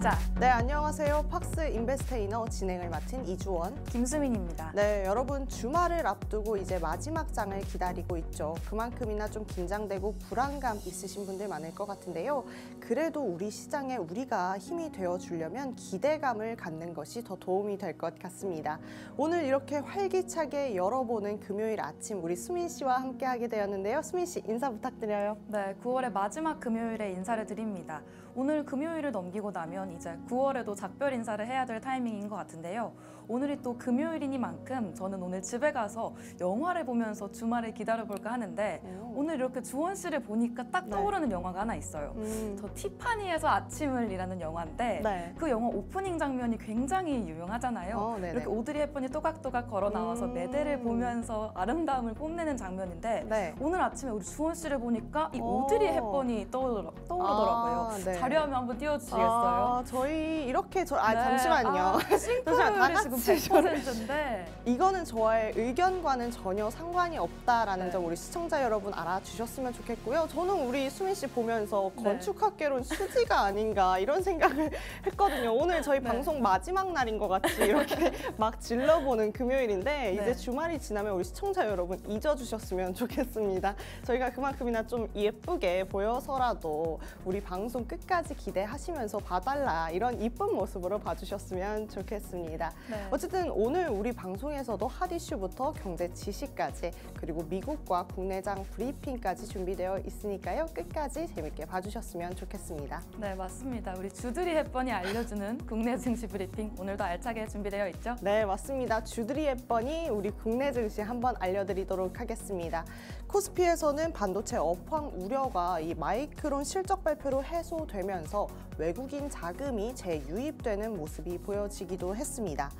투자. 네, 안녕하세요. 팍스 인베스테이너 진행을 맡은 이주원, 김수민입니다. 네, 여러분 주말을 앞두고 이제 마지막 장을 기다리고 있죠. 그만큼이나 좀 긴장되고 불안감 있으신 분들 많을 것 같은데요. 그래도 우리 시장에 우리가 힘이 되어주려면 기대감을 갖는 것이 더 도움이 될 것 같습니다. 오늘 이렇게 활기차게 열어보는 금요일 아침 우리 수민 씨와 함께하게 되었는데요. 수민 씨 인사 부탁드려요. 네, 9월의 마지막 금요일에 인사를 드립니다. 오늘 금요일을 넘기고 나면 이제 9월에도 작별 인사를 해야 될 타이밍인 것 같은데요. 오늘이 또 금요일이니만큼 저는 오늘 집에 가서 영화를 보면서 주말을 기다려볼까 하는데 오늘 이렇게 주원 씨를 보니까 딱 떠오르는 영화가 하나 있어요. 저 티파니에서 아침을이라는 영화인데 그 영화 오프닝 장면이 굉장히 유명하잖아요. 이렇게 오드리 헵번이 또각또각 걸어 나와서 매대를 보면서 아름다움을 뽐내는 장면인데 오늘 아침에 우리 주원 씨를 보니까 이 오드리 헵번이 떠오르더라고요. 자료화면 한번 띄워주시겠어요? 저희 이렇게 잠시만요. 싱크로율이 지금 100%인데 이거는 저의 의견과는 전혀 상관이 없다라는 점 우리 시청자 여러분 알아주셨으면 좋겠고요. 저는 우리 수민 씨 보면서 건축학개론 수지가 아닌가 이런 생각을 했거든요. 오늘 저희 방송 마지막 날인 것 같이 이렇게 막 질러보는 금요일인데 이제 주말이 지나면 우리 시청자 여러분 잊어주셨으면 좋겠습니다. 저희가 그만큼이나 좀 예쁘게 보여서라도 우리 방송 끝까지 기대하시면서 봐달라 이런 이쁜 모습으로 봐주셨으면 좋겠습니다. 어쨌든 오늘 우리 방송에서도 핫 이슈부터 경제 지식까지 그리고 미국과 국내장 브리핑까지 준비되어 있으니까요. 끝까지 재밌게 봐주셨으면 좋겠습니다. 네, 맞습니다. 우리 주드리 헵번이 알려주는 국내 증시 브리핑 오늘도 알차게 준비되어 있죠? 네, 맞습니다. 주드리 헵번이 우리 국내 증시 한번 알려드리도록 하겠습니다. 코스피에서는 반도체 업황 우려가 이 마이크론 실적 발표로 해소되면서 외국인 자금이 재유입되는 모습이 보여지기도 했습니다.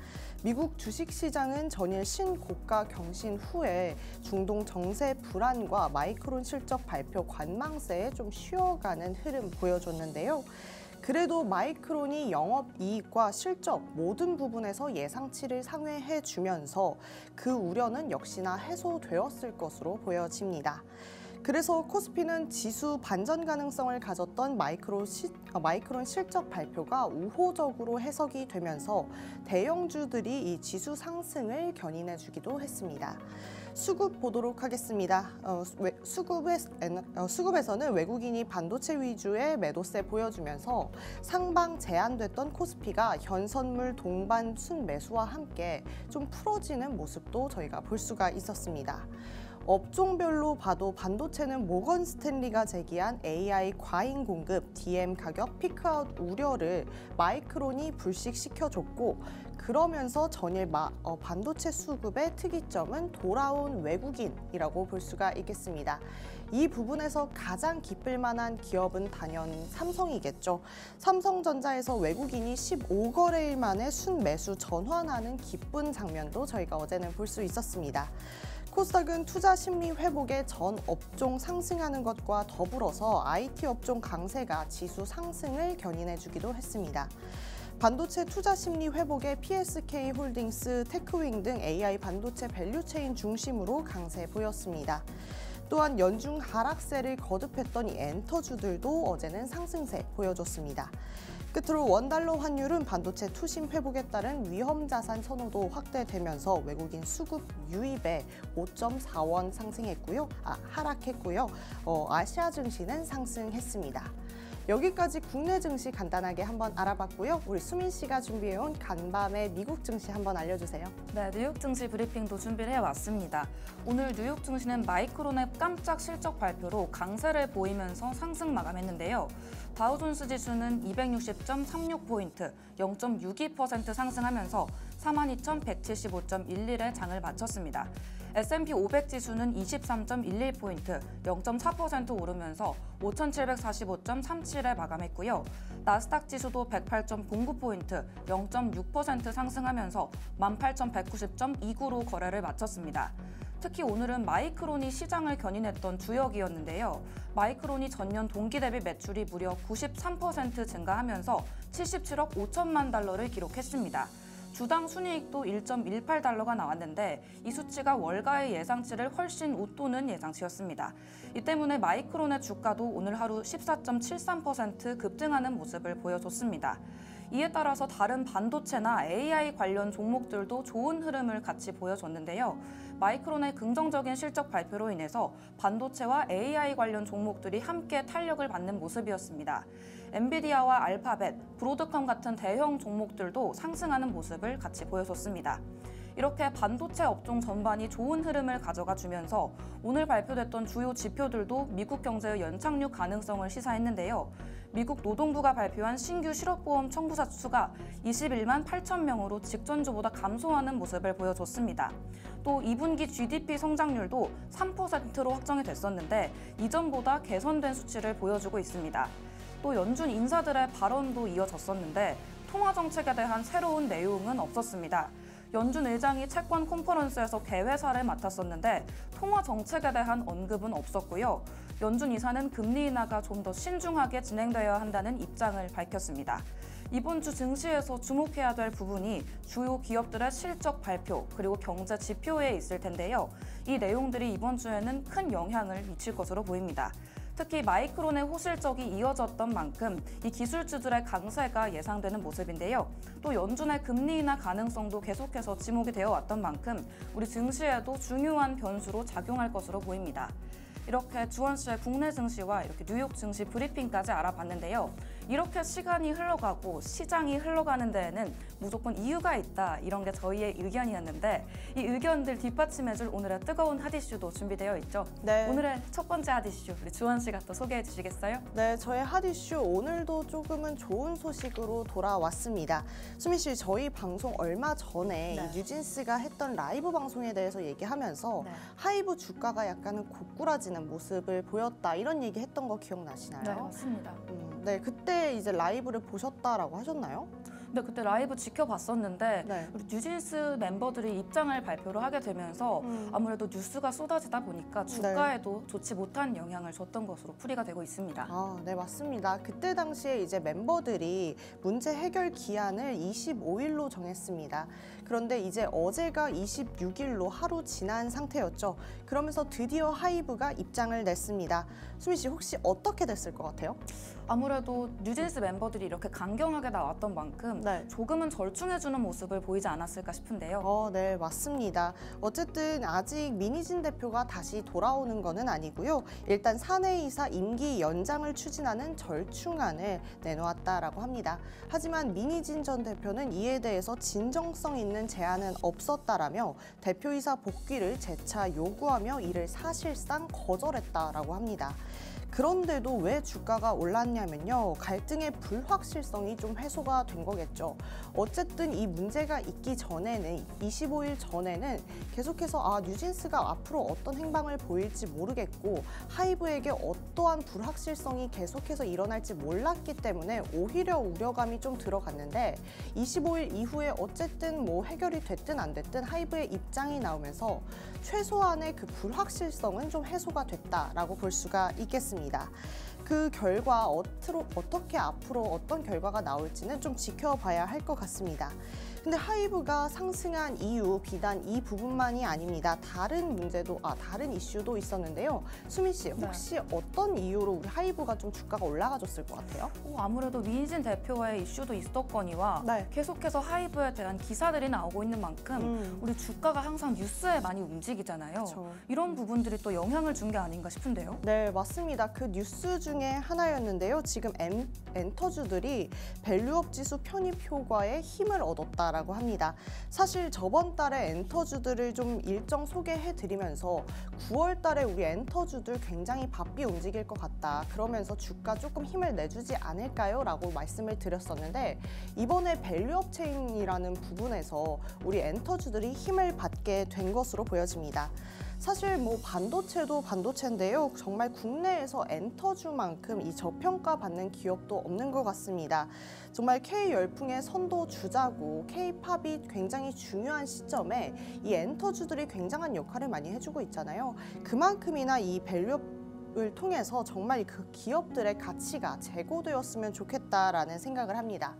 미국 주식시장은 전일 신고가 경신 후에 중동 정세 불안과 마이크론 실적 발표 관망세에 좀 쉬어가는 흐름 보여줬는데요. 그래도 마이크론이 영업이익과 실적 모든 부분에서 예상치를 상회해주면서 그 우려는 역시나 해소되었을 것으로 보여집니다. 그래서 코스피는 지수 반전 가능성을 가졌던 마이크론 실적 발표가 우호적으로 해석이 되면서 대형주들이 이 지수 상승을 견인해주기도 했습니다. 수급 보도록 하겠습니다. 수급에서는 외국인이 반도체 위주의 매도세 보여주면서 상방 제한됐던 코스피가 현선물 동반 순매수와 함께 좀 풀어지는 모습도 저희가 볼 수가 있었습니다. 업종별로 봐도 반도체는 모건 스탠리가 제기한 AI 과잉 공급, DM 가격 피크아웃 우려를 마이크론이 불식시켜줬고 그러면서 전일 반도체 수급의 특이점은 돌아온 외국인이라고 볼 수가 있겠습니다. 이 부분에서 가장 기쁠 만한 기업은 단연 삼성이겠죠. 삼성전자에서 외국인이 15거래일 만에 순매수 전환하는 기쁜 장면도 저희가 어제는 볼 수 있었습니다. 코스닥은 투자 심리 회복에 전 업종 상승하는 것과 더불어서 IT 업종 강세가 지수 상승을 견인해주기도 했습니다. 반도체 투자 심리 회복에 PSK 홀딩스, 테크윙 등 AI 반도체 밸류체인 중심으로 강세 보였습니다. 또한 연중 하락세를 거듭했던 이 엔터주들도 어제는 상승세 보여줬습니다. 끝으로 원달러 환율은 반도체 투심 회복에 따른 위험자산 선호도 확대되면서 외국인 수급 유입에 5.4원 하락했고요. 아시아 증시는 상승했습니다. 여기까지 국내 증시 간단하게 한번 알아봤고요. 우리 수민 씨가 준비해온 간밤의 미국 증시 한번 알려주세요. 네, 뉴욕 증시 브리핑도 준비를 해왔습니다. 오늘 뉴욕 증시는 마이크론의 깜짝 실적 발표로 강세를 보이면서 상승 마감했는데요. 다우존스 지수는 260.36포인트, 0.62% 상승하면서 42,175.11에 장을 마쳤습니다. S&P 500 지수는 23.11포인트, 0.4% 오르면서 5,745.37에 마감했고요. 나스닥 지수도 108.09포인트, 0.6% 상승하면서 18,190.29로 거래를 마쳤습니다. 특히 오늘은 마이크론이 시장을 견인했던 주역이었는데요. 마이크론이 전년 동기 대비 매출이 무려 93% 증가하면서 77억 5천만 달러를 기록했습니다. 주당 순이익도 1.18달러가 나왔는데 이 수치가 월가의 예상치를 훨씬 웃도는 예상치였습니다. 이 때문에 마이크론의 주가도 오늘 하루 14.73% 급등하는 모습을 보여줬습니다. 이에 따라서 다른 반도체나 AI 관련 종목들도 좋은 흐름을 같이 보여줬는데요. 마이크론의 긍정적인 실적 발표로 인해서 반도체와 AI 관련 종목들이 함께 탄력을 받는 모습이었습니다. 엔비디아와 알파벳, 브로드컴 같은 대형 종목들도 상승하는 모습을 같이 보여줬습니다. 이렇게 반도체 업종 전반이 좋은 흐름을 가져가 주면서 오늘 발표됐던 주요 지표들도 미국 경제의 연착륙 가능성을 시사했는데요. 미국 노동부가 발표한 신규 실업보험 청구자 수가 21만 8천 명으로 직전주보다 감소하는 모습을 보여줬습니다. 또 2분기 GDP 성장률도 3%로 확정이 됐었는데 이전보다 개선된 수치를 보여주고 있습니다. 또 연준 인사들의 발언도 이어졌었는데 통화 정책에 대한 새로운 내용은 없었습니다. 연준 의장이 채권 컨퍼런스에서 개회사를 맡았었는데 통화 정책에 대한 언급은 없었고요. 연준 이사는 금리 인하가 좀 더 신중하게 진행되어야 한다는 입장을 밝혔습니다. 이번 주 증시에서 주목해야 될 부분이 주요 기업들의 실적 발표 그리고 경제 지표에 있을 텐데요. 이 내용들이 이번 주에는 큰 영향을 미칠 것으로 보입니다. 특히 마이크론의 호실적이 이어졌던 만큼 이 기술주들의 강세가 예상되는 모습인데요. 또 연준의 금리 인하 가능성도 계속해서 지목이 되어 왔던 만큼 우리 증시에도 중요한 변수로 작용할 것으로 보입니다. 이렇게 주원 씨의 국내 증시와 이렇게 뉴욕 증시 브리핑까지 알아봤는데요. 이렇게 시간이 흘러가고 시장이 흘러가는 데에는 무조건 이유가 있다, 이런 게 저희의 의견이었는데 이 의견들 뒷받침해줄 오늘의 뜨거운 핫이슈도 준비되어 있죠. 네. 오늘의 첫 번째 핫이슈 우리 주원 씨가 또 소개해 주시겠어요? 네, 저의 핫이슈 오늘도 조금은 좋은 소식으로 돌아왔습니다. 수미 씨, 저희 방송 얼마 전에 네. 이 뉴진스가 했던 라이브 방송에 대해서 얘기하면서 네. 하이브 주가가 약간은 고꾸라지는 모습을 보였다, 이런 얘기 했던 거 기억나시나요? 네, 맞습니다. 네, 그때 이제 라이브를 보셨다라고 하셨나요? 근데 그때 라이브 지켜봤었는데 네. 우리 뉴진스 멤버들이 입장을 발표를 하게 되면서 아무래도 뉴스가 쏟아지다 보니까 주가에도 좋지 못한 영향을 줬던 것으로 풀이가 되고 있습니다. 아, 네, 맞습니다. 그때 당시에 이제 멤버들이 문제 해결 기한을 25일로 정했습니다. 그런데 이제 어제가 26일로 하루 지난 상태였죠. 그러면서 드디어 하이브가 입장을 냈습니다. 수미 씨, 혹시 어떻게 됐을 것 같아요? 아무래도 뉴진스 멤버들이 이렇게 강경하게 나왔던 만큼 네. 조금은 절충해주는 모습을 보이지 않았을까 싶은데요. 네, 맞습니다. 어쨌든 아직 민희진 대표가 다시 돌아오는 것은 아니고요. 일단 사내이사 임기 연장을 추진하는 절충안을 내놓았다라고 합니다. 하지만 민희진 전 대표는 이에 대해서 진정성 있는 제안은 없었다라며 대표이사 복귀를 재차 요구하며 이를 사실상 거절했다라고 합니다. 그런데도 왜 주가가 올랐냐면요. 갈등의 불확실성이 좀 해소가 된 거겠죠. 어쨌든 이 문제가 있기 전에는 25일 전에는 계속해서 뉴진스가 앞으로 어떤 행방을 보일지 모르겠고 하이브에게 어떠한 불확실성이 계속해서 일어날지 몰랐기 때문에 오히려 우려감이 좀 들어갔는데 25일 이후에 어쨌든 뭐 해결이 됐든 안 됐든 하이브의 입장이 나오면서 최소한의 그 불확실성은 좀 해소가 됐다라고 볼 수가 있겠습니다. 그 결과 어떻게 앞으로 어떤 결과가 나올지는 좀 지켜봐야 할 것 같습니다. 근데 하이브가 상승한 이유 비단 이 부분만이 아닙니다. 다른 문제도 다른 이슈도 있었는데요. 수민 씨, 혹시 어떤 이유로 우리 하이브가 좀 주가가 올라가줬을 것 같아요? 아무래도 민희진 대표의 이슈도 있었거니와 계속해서 하이브에 대한 기사들이 나오고 있는 만큼 우리 주가가 항상 뉴스에 많이 움직이잖아요. 그쵸. 이런 부분들이 또 영향을 준 게 아닌가 싶은데요. 네, 맞습니다. 그 뉴스 중에 하나였는데요. 지금 엔터주들이 밸류업 지수 편입 효과에 힘을 얻었다라고 합니다. 사실 저번 달에 엔터주들을 좀 일정 소개해드리면서 9월 달에 우리 엔터주들 굉장히 바삐 움직일 것 같다. 그러면서 주가 조금 힘을 내주지 않을까요? 라고 말씀을 드렸었는데 이번에 밸류업 체인이라는 부분에서 우리 엔터주들이 힘을 받게 된 것으로 보여집니다. 사실 뭐 반도체도 반도체인데요. 정말 국내에서 엔터주만큼 이 저평가 받는 기업도 없는 것 같습니다. 정말 K-열풍의 선도 주자고 K-팝이 굉장히 중요한 시점에 이 엔터주들이 굉장한 역할을 많이 해주고 있잖아요. 그만큼이나 이 밸류업 통해서 정말 그 기업들의 가치가 제고되었으면 좋겠다라는 생각을 합니다.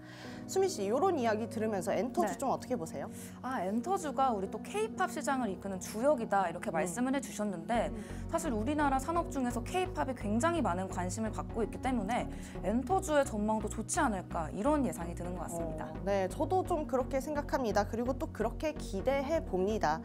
수미 씨, 이런 이야기 들으면서 엔터주 네. 좀 어떻게 보세요? 엔터주가 우리 또 K-팝 시장을 이끄는 주역이다 이렇게 말씀을 해주셨는데 사실 우리나라 산업 중에서 K-팝에 굉장히 많은 관심을 받고 있기 때문에 엔터주의 전망도 좋지 않을까 이런 예상이 드는 것 같습니다. 네, 저도 좀 그렇게 생각합니다. 그리고 또 그렇게 기대해 봅니다.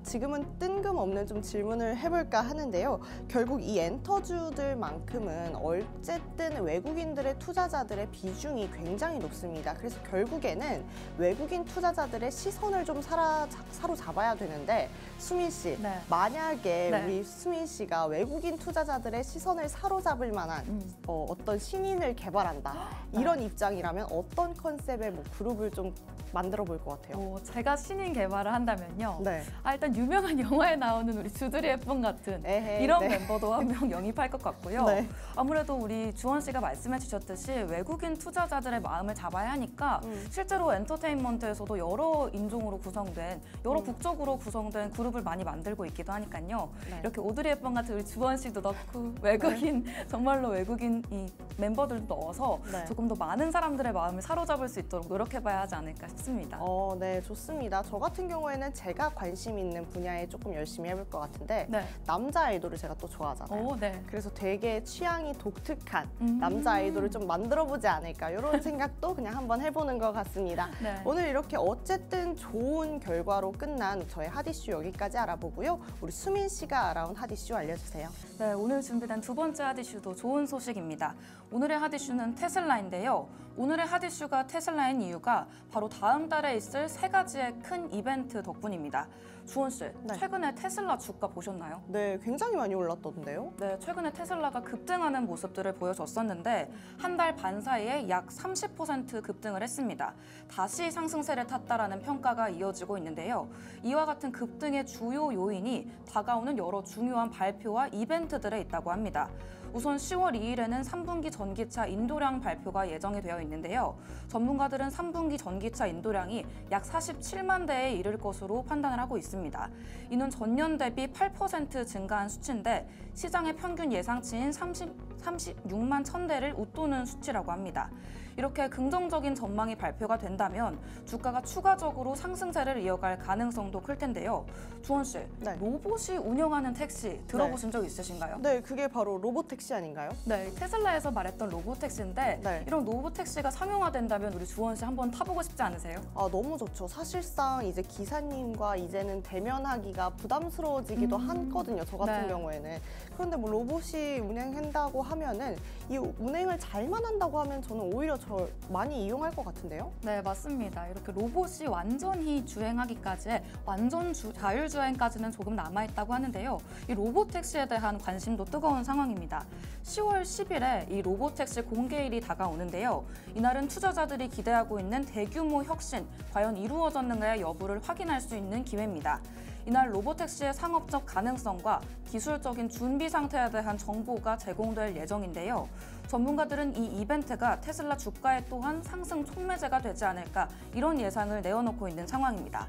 지금은 뜬금없는 좀 질문을 해볼까 하는데요. 결국 이 엔터주들만큼은 어쨌든 외국인들의 투자자들의 비중이 굉장히 높습니다. 그래서 결국에는 외국인 투자자들의 시선을 좀 사로잡아야 되는데 수민 씨, 네. 만약에 네. 우리 수민 씨가 외국인 투자자들의 시선을 사로잡을 만한 어떤 신인을 개발한다 이런 입장이라면 어떤 컨셉의 뭐 그룹을 좀 만들어 볼 것 같아요? 제가 신인 개발을 한다면요. 네. 일단 유명한 영화에 나오는 우리 주드리 헵번 같은 에헤이, 이런 네. 멤버도 한 명 영입할 것 같고요. 네. 아무래도 우리 주원 씨가 말씀해 주셨듯이 외국인 투자자들의 마음을 잡아야 하니까 실제로 엔터테인먼트에서도 여러 인종으로 구성된 여러 국적으로 구성된 그룹을 많이 만들고 있기도 하니까요. 네. 이렇게 오드리 헵번 같은 우리 주원 씨도 넣고 외국인 정말로 외국인 이 멤버들도 넣어서 네. 조금 더 많은 사람들의 마음을 사로잡을 수 있도록 노력해봐야 하지 않을까 싶습니다. 네, 좋습니다. 저 같은 경우에는 제가 관심 있는 분야에 조금 열심히 해볼 것 같은데 네. 남자 아이돌을 제가 또 좋아하잖아요. 네. 그래서 되게 취향이 독특한 남자 아이돌을 좀 만들어보지 않을까 이런 생각도 그냥 한번 해보는 것 같습니다. 네. 오늘 이렇게 어쨌든 좋은 결과로 끝난 저의 핫이슈 여기까지 알아보고요. 우리 수민 씨가 알아온 핫이슈 알려주세요. 네, 오늘 준비된 두 번째 핫이슈도 좋은 소식입니다. 오늘의 핫이슈는 테슬라인데요. 오늘의 핫이슈가 테슬라인 이유가 바로 다음 달에 있을 세 가지의 큰 이벤트 덕분입니다. 주원 씨, 네. 최근에 테슬라 주가 보셨나요? 네, 굉장히 많이 올랐던데요. 네, 최근에 테슬라가 급등하는 모습들을 보여줬었는데 한 달 반 사이에 약 30% 급등을 했습니다. 다시 상승세를 탔다라는 평가가 이어지고 있는데요. 이와 같은 급등의 주요 요인이 다가오는 여러 중요한 발표와 이벤트들에 있다고 합니다. 우선 10월 2일에는 3분기 전기차 인도량 발표가 예정이 되어 있는데요. 전문가들은 3분기 전기차 인도량이 약 47만 대에 이를 것으로 판단을 하고 있습니다. 이는 전년 대비 8% 증가한 수치인데 시장의 평균 예상치인 36만 1000대를 웃도는 수치라고 합니다. 이렇게 긍정적인 전망이 발표가 된다면 주가가 추가적으로 상승세를 이어갈 가능성도 클 텐데요. 주원 씨, 네. 로봇이 운영하는 택시 들어보신 적 있으신가요? 네, 그게 바로 로봇택시 아닌가요? 네, 테슬라에서 말했던 로봇택시인데 네. 이런 로봇택시가 상용화된다면 우리 주원 씨 한번 타보고 싶지 않으세요? 너무 좋죠. 사실상 이제 기사님과 이제는 대면하기가 부담스러워지기도 하거든요. 저 같은 네. 경우에는. 그런데 뭐 로봇이 운행한다고 하면은 이 운행을 잘만 한다고 하면 저는 오히려 저 많이 이용할 것 같은데요. 네, 맞습니다. 이렇게 로봇이 완전히 주행하기까지 완전 자율주행까지는 조금 남아있다고 하는데요. 이 로봇택시에 대한 관심도 뜨거운 상황입니다. 10월 10일에 이 로봇택시 공개일이 다가오는데요. 이날은 투자자들이 기대하고 있는 대규모 혁신, 과연 이루어졌는가의 여부를 확인할 수 있는 기회입니다. 이날 로봇택시의 상업적 가능성과 기술적인 준비 상태에 대한 정보가 제공될 예정인데요. 전문가들은 이 이벤트가 테슬라 주가에 또한 상승 촉매제가 되지 않을까 이런 예상을 내어놓고 있는 상황입니다.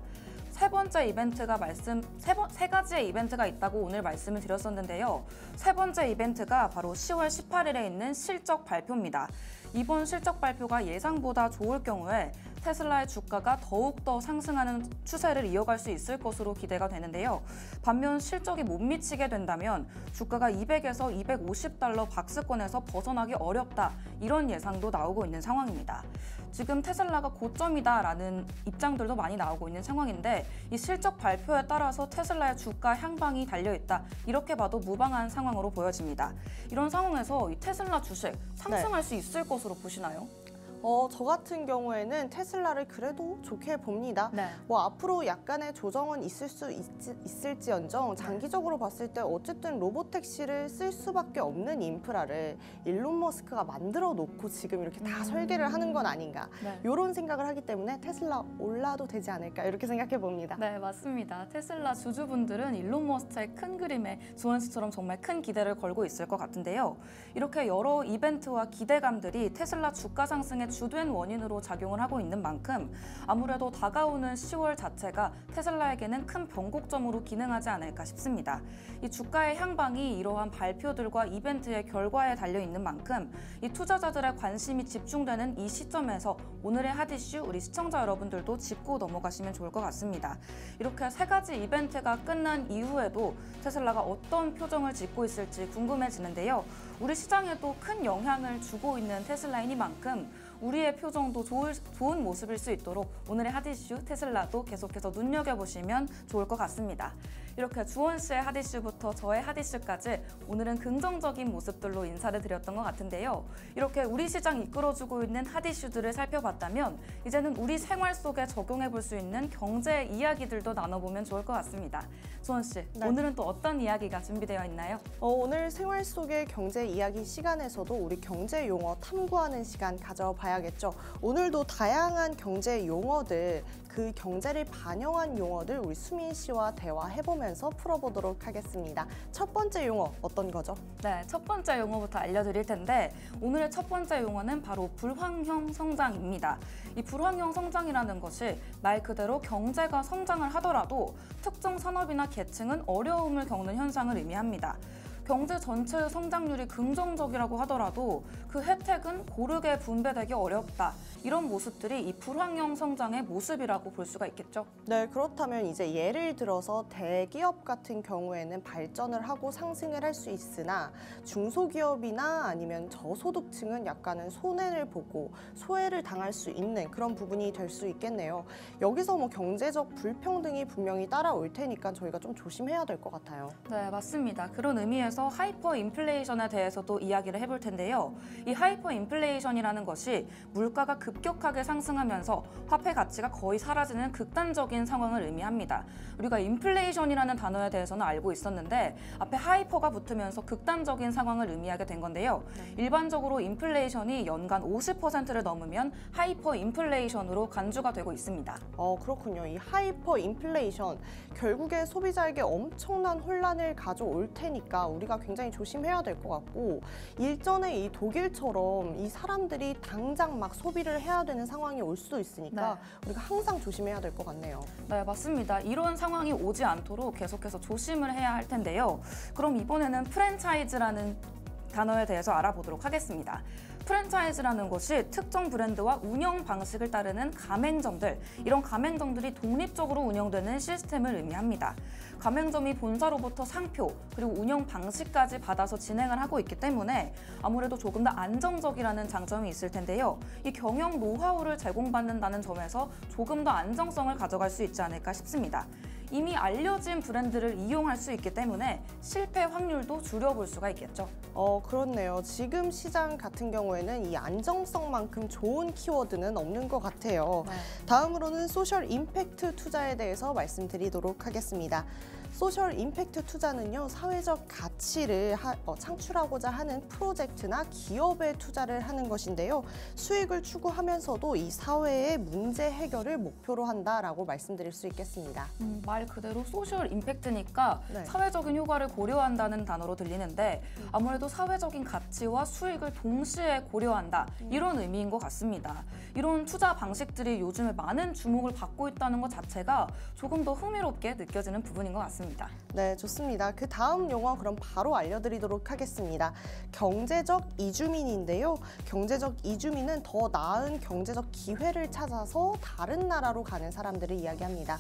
세 가지의 이벤트가 있다고 오늘 말씀을 드렸었는데요. 세 번째 이벤트가 바로 10월 18일에 있는 실적 발표입니다. 이번 실적 발표가 예상보다 좋을 경우에 테슬라의 주가가 더욱더 상승하는 추세를 이어갈 수 있을 것으로 기대가 되는데요. 반면 실적이 못 미치게 된다면 주가가 200에서 250달러 박스권에서 벗어나기 어렵다 이런 예상도 나오고 있는 상황입니다. 지금 테슬라가 고점이다라는 입장들도 많이 나오고 있는 상황인데 이 실적 발표에 따라서 테슬라의 주가 향방이 달려있다 이렇게 봐도 무방한 상황으로 보여집니다. 이런 상황에서 이 테슬라 주식 상승할 수 있을 것으로 보시나요? 저 같은 경우에는 테슬라를 그래도 좋게 봅니다. 네. 뭐 앞으로 약간의 조정은 있을지언정 장기적으로 봤을 때 어쨌든 로봇택시를 쓸 수밖에 없는 인프라를 일론 머스크가 만들어 놓고 지금 이렇게 다 설계를 하는 건 아닌가 네. 이런 생각을 하기 때문에 테슬라 올라도 되지 않을까 이렇게 생각해 봅니다. 네, 맞습니다. 테슬라 주주분들은 일론 머스크의 큰 그림에 주원 씨처럼 정말 큰 기대를 걸고 있을 것 같은데요. 이렇게 여러 이벤트와 기대감들이 테슬라 주가 상승에 주된 원인으로 작용을 하고 있는 만큼 아무래도 다가오는 10월 자체가 테슬라에게는 큰 변곡점으로 기능하지 않을까 싶습니다. 이 주가의 향방이 이러한 발표들과 이벤트의 결과에 달려 있는 만큼 이 투자자들의 관심이 집중되는 이 시점에서 오늘의 핫이슈 우리 시청자 여러분들도 짚고 넘어가시면 좋을 것 같습니다. 이렇게 세 가지 이벤트가 끝난 이후에도 테슬라가 어떤 표정을 짓고 있을지 궁금해지는데요. 우리 시장에도 큰 영향을 주고 있는 테슬라이니만큼 우리의 표정도 좋은 모습일 수 있도록 오늘의 핫이슈 테슬라도 계속해서 눈여겨보시면 좋을 것 같습니다. 이렇게 주원 씨의 핫이슈부터 저의 핫이슈까지 오늘은 긍정적인 모습들로 인사를 드렸던 것 같은데요. 이렇게 우리 시장 이끌어주고 있는 핫이슈들을 살펴봤다면 이제는 우리 생활 속에 적용해 볼 수 있는 경제 이야기들도 나눠보면 좋을 것 같습니다. 주원 씨, 네. 오늘은 또 어떤 이야기가 준비되어 있나요? 오늘 생활 속의 경제 이야기 시간에서도 우리 경제 용어 탐구하는 시간 가져봐야겠죠. 오늘도 다양한 경제 용어들, 그 경제를 반영한 용어들 우리 수민 씨와 대화해보면서 풀어보도록 하겠습니다. 첫 번째 용어 어떤 거죠? 네, 첫 번째 용어부터 알려드릴 텐데 오늘의 첫 번째 용어는 바로 불황형 성장입니다. 이 불황형 성장이라는 것이 말 그대로 경제가 성장을 하더라도 특정 산업이나 계층은 어려움을 겪는 현상을 의미합니다. 경제 전체의 성장률이 긍정적이라고 하더라도 그 혜택은 고르게 분배되기 어렵다. 이런 모습들이 이 불황형 성장의 모습이라고 볼 수가 있겠죠. 네, 그렇다면 이제 예를 들어서 대기업 같은 경우에는 발전을 하고 상승을 할 수 있으나 중소기업이나 아니면 저소득층은 약간은 손해를 보고 소외를 당할 수 있는 그런 부분이 될 수 있겠네요. 여기서 뭐 경제적 불평등이 분명히 따라올 테니까 저희가 좀 조심해야 될 것 같아요. 네, 맞습니다. 그런 의미에서 하이퍼 인플레이션에 대해서도 이야기를 해볼 텐데요. 이 하이퍼 인플레이션이라는 것이 물가가 급격하게 상승하면서 화폐 가치가 거의 사라지는 극단적인 상황을 의미합니다. 우리가 인플레이션이라는 단어에 대해서는 알고 있었는데 앞에 하이퍼가 붙으면서 극단적인 상황을 의미하게 된 건데요. 일반적으로 인플레이션이 연간 50%를 넘으면 하이퍼 인플레이션으로 간주가 되고 있습니다. 그렇군요. 이 하이퍼 인플레이션 결국에 소비자에게 엄청난 혼란을 가져올 테니까 우리가 굉장히 조심해야 될 것 같고 일전에 이 독일처럼 이 사람들이 당장 막 소비를 해야 되는 상황이 올 수도 있으니까 우리가 항상 조심해야 될 것 같네요. 네, 맞습니다. 이런 상황이 오지 않도록 계속해서 조심을 해야 할 텐데요. 그럼 이번에는 프랜차이즈라는 단어에 대해서 알아보도록 하겠습니다. 프랜차이즈라는 것이 특정 브랜드와 운영 방식을 따르는 가맹점들, 이런 가맹점들이 독립적으로 운영되는 시스템을 의미합니다. 가맹점이 본사로부터 상표, 그리고 운영 방식까지 받아서 진행을 하고 있기 때문에 아무래도 조금 더 안정적이라는 장점이 있을 텐데요. 이 경영 노하우를 제공받는다는 점에서 조금 더 안정성을 가져갈 수 있지 않을까 싶습니다. 이미 알려진 브랜드를 이용할 수 있기 때문에 실패 확률도 줄여볼 수가 있겠죠. 그렇네요. 지금 시장 같은 경우에는 이 안정성만큼 좋은 키워드는 없는 것 같아요. 다음으로는 소셜 임팩트 투자에 대해서 말씀드리도록 하겠습니다. 소셜 임팩트 투자는요, 사회적 가치를 창출하고자 하는 프로젝트나 기업에 투자를 하는 것인데요. 수익을 추구하면서도 이 사회의 문제 해결을 목표로 한다라고 말씀드릴 수 있겠습니다. 말 그대로 소셜 임팩트니까 네. 사회적인 효과를 고려한다는 단어로 들리는데 아무래도 사회적인 가치와 수익을 동시에 고려한다 이런 의미인 것 같습니다. 이런 투자 방식들이 요즘에 많은 주목을 받고 있다는 것 자체가 조금 더 흥미롭게 느껴지는 부분인 것 같습니다. 네, 좋습니다. 그 다음 용어 그럼 바로 알려드리도록 하겠습니다. 경제적 이주민인데요. 경제적 이주민은 더 나은 경제적 기회를 찾아서 다른 나라로 가는 사람들을 이야기합니다.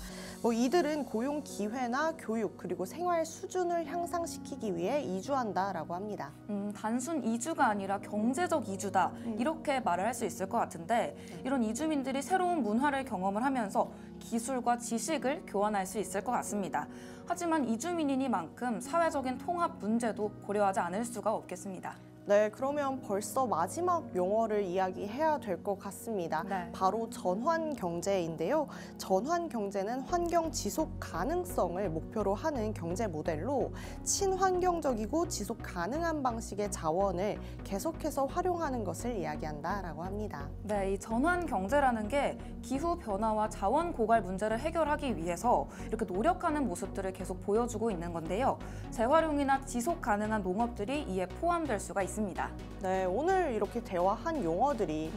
이들은 고용 기회나 교육 그리고 생활 수준을 향상시키기 위해 이주한다라고 합니다. 단순 이주가 아니라 경제적 이주다 이렇게 말을 할 수 있을 것 같은데 이런 이주민들이 새로운 문화를 경험을 하면서 기술과 지식을 교환할 수 있을 것 같습니다. 하지만 이주민이니만큼 사회적인 통합 문제도 고려하지 않을 수가 없겠습니다. 네, 그러면 벌써 마지막 용어를 이야기해야 될 것 같습니다. 네. 바로 전환 경제인데요. 전환 경제는 환경 지속 가능성을 목표로 하는 경제 모델로 친환경적이고 지속 가능한 방식의 자원을 계속해서 활용하는 것을 이야기한다라고 합니다. 네, 이 전환 경제라는 게 기후 변화와 자원 고갈 문제를 해결하기 위해서 이렇게 노력하는 모습들을 계속 보여주고 있는 건데요. 재활용이나 지속 가능한 농업들이 이에 포함될 수가 있습니다. 네, 오늘 이렇게 대화한 용어들이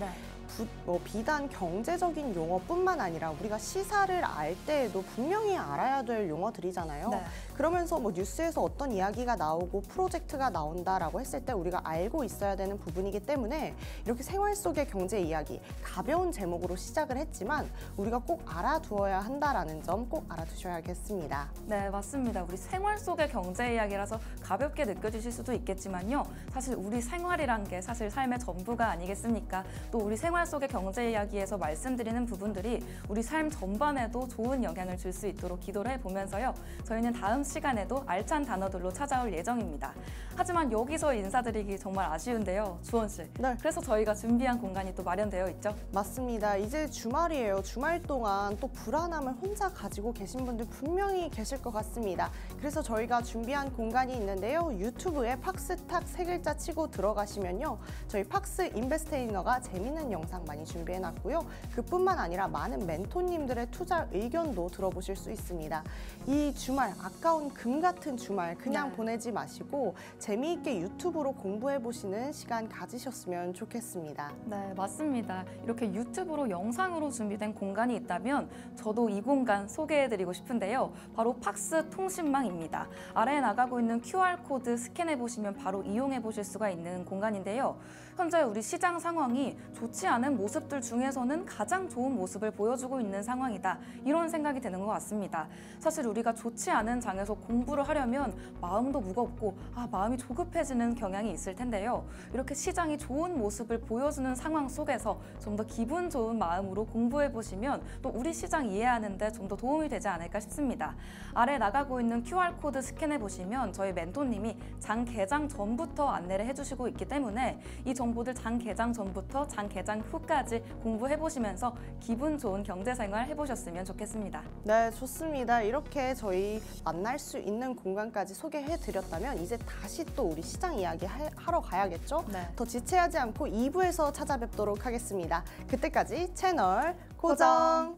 비단 경제적인 용어뿐만 아니라 우리가 시사를 알 때에도 분명히 알아야 될 용어들이잖아요. 네. 그러면서 뉴스에서 어떤 이야기가 나오고 프로젝트가 나온다라고 했을 때 우리가 알고 있어야 되는 부분이기 때문에 이렇게 생활 속의 경제 이야기, 가벼운 제목으로 시작을 했지만 우리가 꼭 알아두어야 한다라는 점 꼭 알아두셔야겠습니다. 네, 맞습니다. 우리 생활 속의 경제 이야기라서 가볍게 느껴지실 수도 있겠지만요. 사실 우리 생활이란 게 사실 삶의 전부가 아니겠습니까? 또 우리 생활 속의 경제 이야기에서 말씀드리는 부분들이 우리 삶 전반에도 좋은 영향을 줄 수 있도록 기도를 해보면서요. 저희는 다음 시간에도 알찬 단어들로 찾아올 예정입니다. 하지만 여기서 인사드리기 정말 아쉬운데요. 주원 씨. 네. 그래서 저희가 준비한 공간이 또 마련되어 있죠? 맞습니다. 이제 주말이에요. 주말 동안 또 불안함을 혼자 가지고 계신 분들 분명히 계실 것 같습니다. 그래서 저희가 준비한 공간이 있는데요. 유튜브에 팍스탁 세 글자 치고 들어가시면요. 저희 팍스 인베스테이너가 재밌는 영상 많이 준비해놨고요. 그뿐만 아니라 많은 멘토님들의 투자 의견도 들어보실 수 있습니다. 이 주말, 아까운 금 같은 주말 그냥 네. 보내지 마시고 재미있게 유튜브로 공부해보시는 시간 가지셨으면 좋겠습니다. 네, 맞습니다. 이렇게 유튜브로 영상으로 준비된 공간이 있다면 저도 이 공간 소개해드리고 싶은데요. 바로 팍스 통신망입니다. 아래에 나가고 있는 QR코드 스캔해보시면 바로 이용해보실 수가 있는 공간인데요. 현재 우리 시장 상황이 좋지 않은 모습들 중에서는 가장 좋은 모습을 보여주고 있는 상황이다. 이런 생각이 드는 것 같습니다. 사실 우리가 좋지 않은 장에서 공부를 하려면 마음도 무겁고 마음이 조급해지는 경향이 있을 텐데요. 이렇게 시장이 좋은 모습을 보여주는 상황 속에서 좀 더 기분 좋은 마음으로 공부해보시면 또 우리 시장 이해하는 데 좀 더 도움이 되지 않을까 싶습니다. 아래 나가고 있는 QR코드 스캔해보시면 저희 멘토님이 장 개장 전부터 안내를 해주시고 있기 때문에 이 정보들 장 개장 전부터 장 개장 후까지 공부해보시면서 기분 좋은 경제생활 해보셨으면 좋겠습니다. 네, 좋습니다. 이렇게 저희 만날 수 있는 공간까지 소개해드렸다면 이제 다시 또 우리 시장 이야기 하러 가야겠죠? 네. 더 지체하지 않고 2부에서 찾아뵙도록 하겠습니다. 그때까지 채널 고정!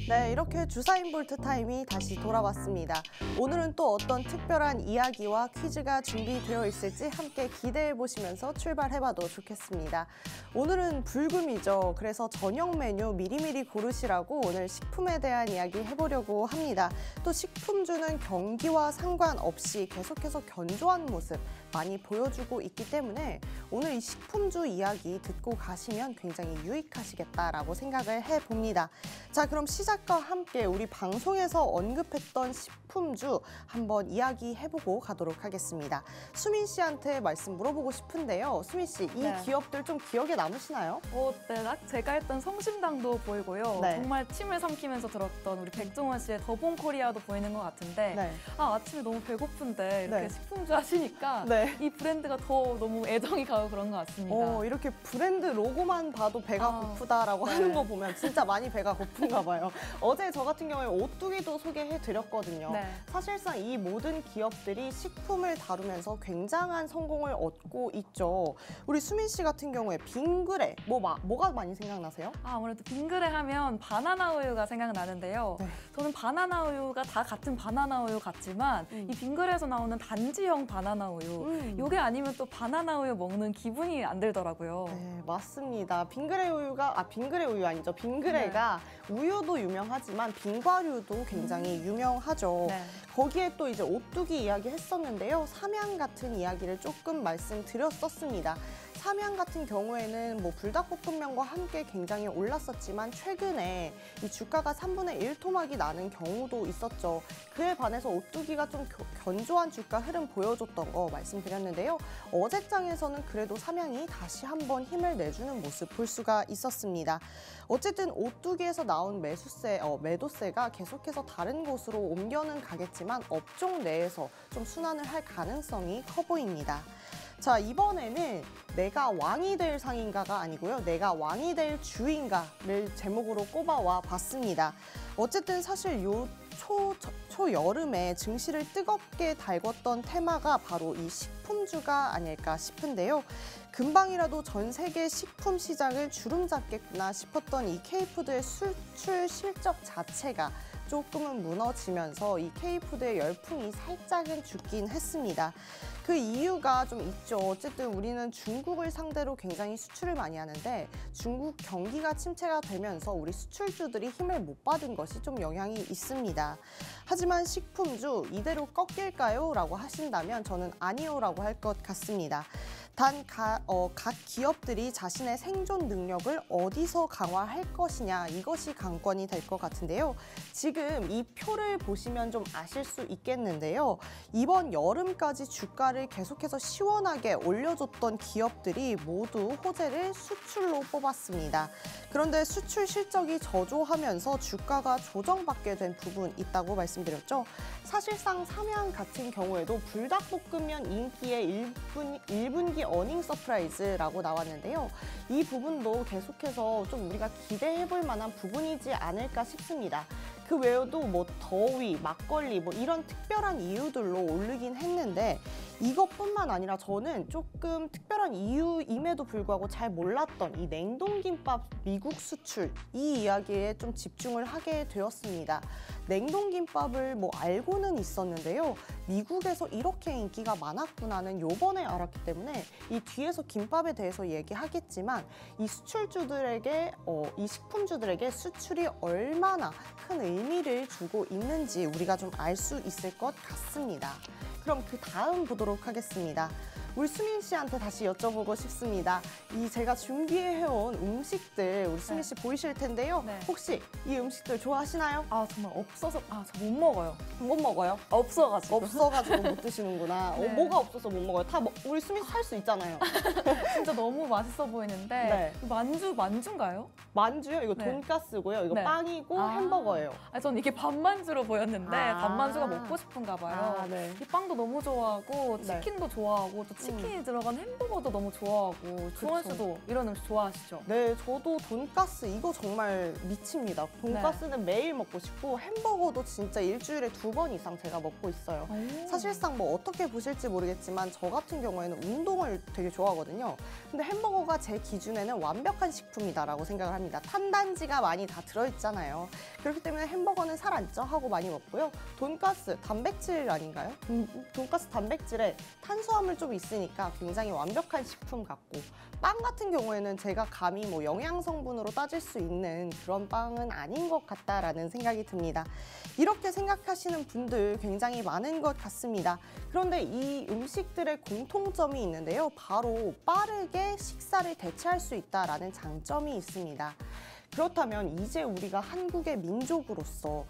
네, 이렇게 주사인볼트 타임이 다시 돌아왔습니다. 오늘은 또 어떤 특별한 이야기와 퀴즈가 준비되어 있을지 함께 기대해 보시면서 출발해봐도 좋겠습니다. 오늘은 불금이죠. 그래서 저녁 메뉴 미리미리 고르시라고 오늘 식품에 대한 이야기 해보려고 합니다. 또 식품주는 경기와 상관없이 계속해서 견조한 모습, 많이 보여주고 있기 때문에 오늘 이 식품주 이야기 듣고 가시면 굉장히 유익하시겠다라고 생각을 해봅니다. 자, 그럼 시작과 함께 우리 방송에서 언급했던 식품주 한번 이야기해보고 가도록 하겠습니다. 수민 씨한테 말씀 물어보고 싶은데요. 수민 씨, 이 네. 기업들 좀 기억에 남으시나요? 네, 딱 제가 했던 성심당도 보이고요. 네. 정말 침을 삼키면서 들었던 우리 백종원 씨의 더본코리아도 보이는 것 같은데 네. 아침에 너무 배고픈데 이렇게 네. 식품주 하시니까 네. 이 브랜드가 더 너무 애정이 가고 그런 것 같습니다. 이렇게 브랜드 로고만 봐도 배가 아, 고프다라고 네. 하는 거 보면 진짜 많이 배가 고픈가 봐요. 어제 저 같은 경우에 오뚜기도 소개해드렸거든요. 네. 사실상 이 모든 기업들이 식품을 다루면서 굉장한 성공을 얻고 있죠. 우리 수민 씨 같은 경우에 빙그레, 뭐가 많이 생각나세요? 아무래도 빙그레 하면 바나나 우유가 생각나는데요. 네. 저는 바나나 우유가 다 같은 바나나 우유 같지만 이 빙그레에서 나오는 단지형 바나나 우유 요게 아니면 또 바나나 우유 먹는 기분이 안 들더라고요. 네, 맞습니다. 빙그레 우유 아니죠. 빙그레가 우유도 유명하지만 빙과류도 굉장히 유명하죠. 네. 거기에 또 이제 오뚜기 이야기 했었는데요. 삼양 같은 이야기를 조금 말씀드렸었습니다. 삼양 같은 경우에는 뭐 불닭볶음면과 함께 굉장히 올랐었지만 최근에 이 주가가 3분의 1 토막이 나는 경우도 있었죠. 그에 반해서 오뚜기가 좀 견조한 주가 흐름 보여줬던 거 말씀드렸는데요. 어제장에서는 그래도 삼양이 다시 한번 힘을 내주는 모습 볼 수가 있었습니다. 어쨌든 오뚜기에서 나온 매도세가 계속해서 다른 곳으로 옮겨는 가겠지만 업종 내에서 좀 순환을 할 가능성이 커 보입니다. 자, 이번에는 내가 왕이 될 상인가가 아니고요. 내가 왕이 될 주인가를 제목으로 꼽아와 봤습니다. 어쨌든 사실 초여름에 증시를 뜨겁게 달궜던 테마가 바로 이 식품주가 아닐까 싶은데요. 금방이라도 전 세계 식품 시장을 주름잡겠구나 싶었던 이 K푸드의 수출 실적 자체가 조금은 무너지면서 이 K푸드의 열풍이 살짝은 죽긴 했습니다. 그 이유가 좀 있죠. 어쨌든 우리는 중국을 상대로 굉장히 수출을 많이 하는데 중국 경기가 침체가 되면서 우리 수출주들이 힘을 못 받은 것이 좀 영향이 있습니다. 하지만 식품주 이대로 꺾일까요? 라고 하신다면 저는 아니요라고 할 것 같습니다. 단 각 기업들이 자신의 생존 능력을 어디서 강화할 것이냐 이것이 관건이 될 것 같은데요. 지금 이 표를 보시면 좀 아실 수 있겠는데요. 이번 여름까지 주가를 계속해서 시원하게 올려줬던 기업들이 모두 호재를 수출로 뽑았습니다. 그런데 수출 실적이 저조하면서 주가가 조정받게 된 부분 있다고 말씀드렸죠. 사실상 삼양 같은 경우에도 불닭볶음면 인기의 1분기 어닝 서프라이즈라고 나왔는데요. 이 부분도 계속해서 좀 우리가 기대해볼 만한 부분이지 않을까 싶습니다. 그 외에도 뭐 더위, 막걸리 뭐 이런 특별한 이유들로 오르긴 했는데 이것뿐만 아니라 저는 조금 특별한 이유임에도 불구하고 잘 몰랐던 이 냉동김밥 미국 수출 이 이야기에 좀 집중을 하게 되었습니다. 냉동김밥을 뭐 알고는 있었는데요. 미국에서 이렇게 인기가 많았구나는 요번에 알았기 때문에 이 뒤에서 김밥에 대해서 얘기하겠지만 이 수출주들에게 이 식품주들에게 수출이 얼마나 큰 의미를 주고 있는지 우리가 좀 알 수 있을 것 같습니다. 그럼 그 다음 보도록 하겠습니다. 우리 수민 씨한테 다시 여쭤보고 싶습니다. 이 제가 준비해온 음식들 우리 수민 씨 보이실 텐데요. 네. 혹시 이 음식들 좋아하시나요? 정말 없어서 저 못 먹어요. 못 먹어요? 없어가지고. 없어가지고 못 드시는구나. 네. 뭐가 없어서 못 먹어요? 우리 수민 씨 살 수 있잖아요. 진짜 너무 맛있어 보이는데 네. 만주인가요? 만주요? 이거 네. 돈가스고요. 이거 네. 빵이고 햄버거예요. 전 이게 밥만주로 보였는데 아. 밥만주가 먹고 싶은가 봐요. 네. 이 빵도 너무 좋아하고 네. 치킨도 좋아하고 또 치킨이 들어간 햄버거도 너무 좋아하고 주원 씨도 이런 음식 좋아하시죠? 네, 저도 돈가스 이거 정말 미칩니다. 돈가스는 매일 먹고 싶고 햄버거도 진짜 일주일에 2번 이상 제가 먹고 있어요. 사실상 뭐 어떻게 보실지 모르겠지만 저 같은 경우에는 운동을 되게 좋아하거든요. 근데 햄버거가 제 기준에는 완벽한 식품이다라고 생각을 합니다. 탄단지가 많이 다 들어있잖아요. 그렇기 때문에 햄버거는 살 안 쪄 하고 많이 먹고요. 돈가스 단백질 아닌가요? 돈가스 단백질에 탄수화물 좀 있으면 있으니까 굉장히 완벽한 식품 같고, 빵 같은 경우에는 제가 감히 뭐 영양 성분으로 따질 수 있는 그런 빵은 아닌 것 같다라는 생각이 듭니다. 이렇게 생각하시는 분들 굉장히 많은 것 같습니다. 그런데 이 음식들의 공통점이 있는데요. 바로 빠르게 식사를 대체할 수 있다라는 장점이 있습니다. 그렇다면 이제 우리가 한국의 민족으로서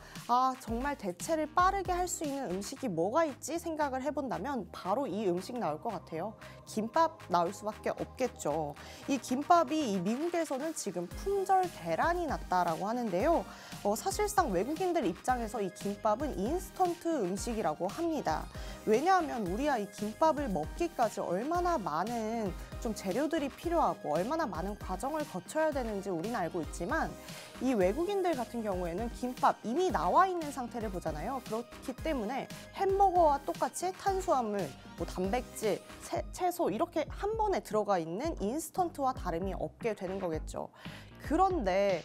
정말 대체를 빠르게 할 수 있는 음식이 뭐가 있지 생각을 해본다면 바로 이 음식 나올 것 같아요. 김밥 나올 수밖에 없겠죠. 이 김밥이 이 미국에서는 지금 품절 대란이 났다라고 하는데요. 사실상 외국인들 입장에서 이 김밥은 인스턴트 음식이라고 합니다. 왜냐하면 우리가 이 김밥을 먹기까지 얼마나 많은 좀 재료들이 필요하고 얼마나 많은 과정을 거쳐야 되는지 우리는 알고 있지만, 이 외국인들 같은 경우에는 김밥 이미 나와 있는 상태를 보잖아요. 그렇기 때문에 햄버거와 똑같이 탄수화물, 뭐 단백질, 채소 이렇게 한 번에 들어가 있는 인스턴트와 다름이 없게 되는 거겠죠. 그런데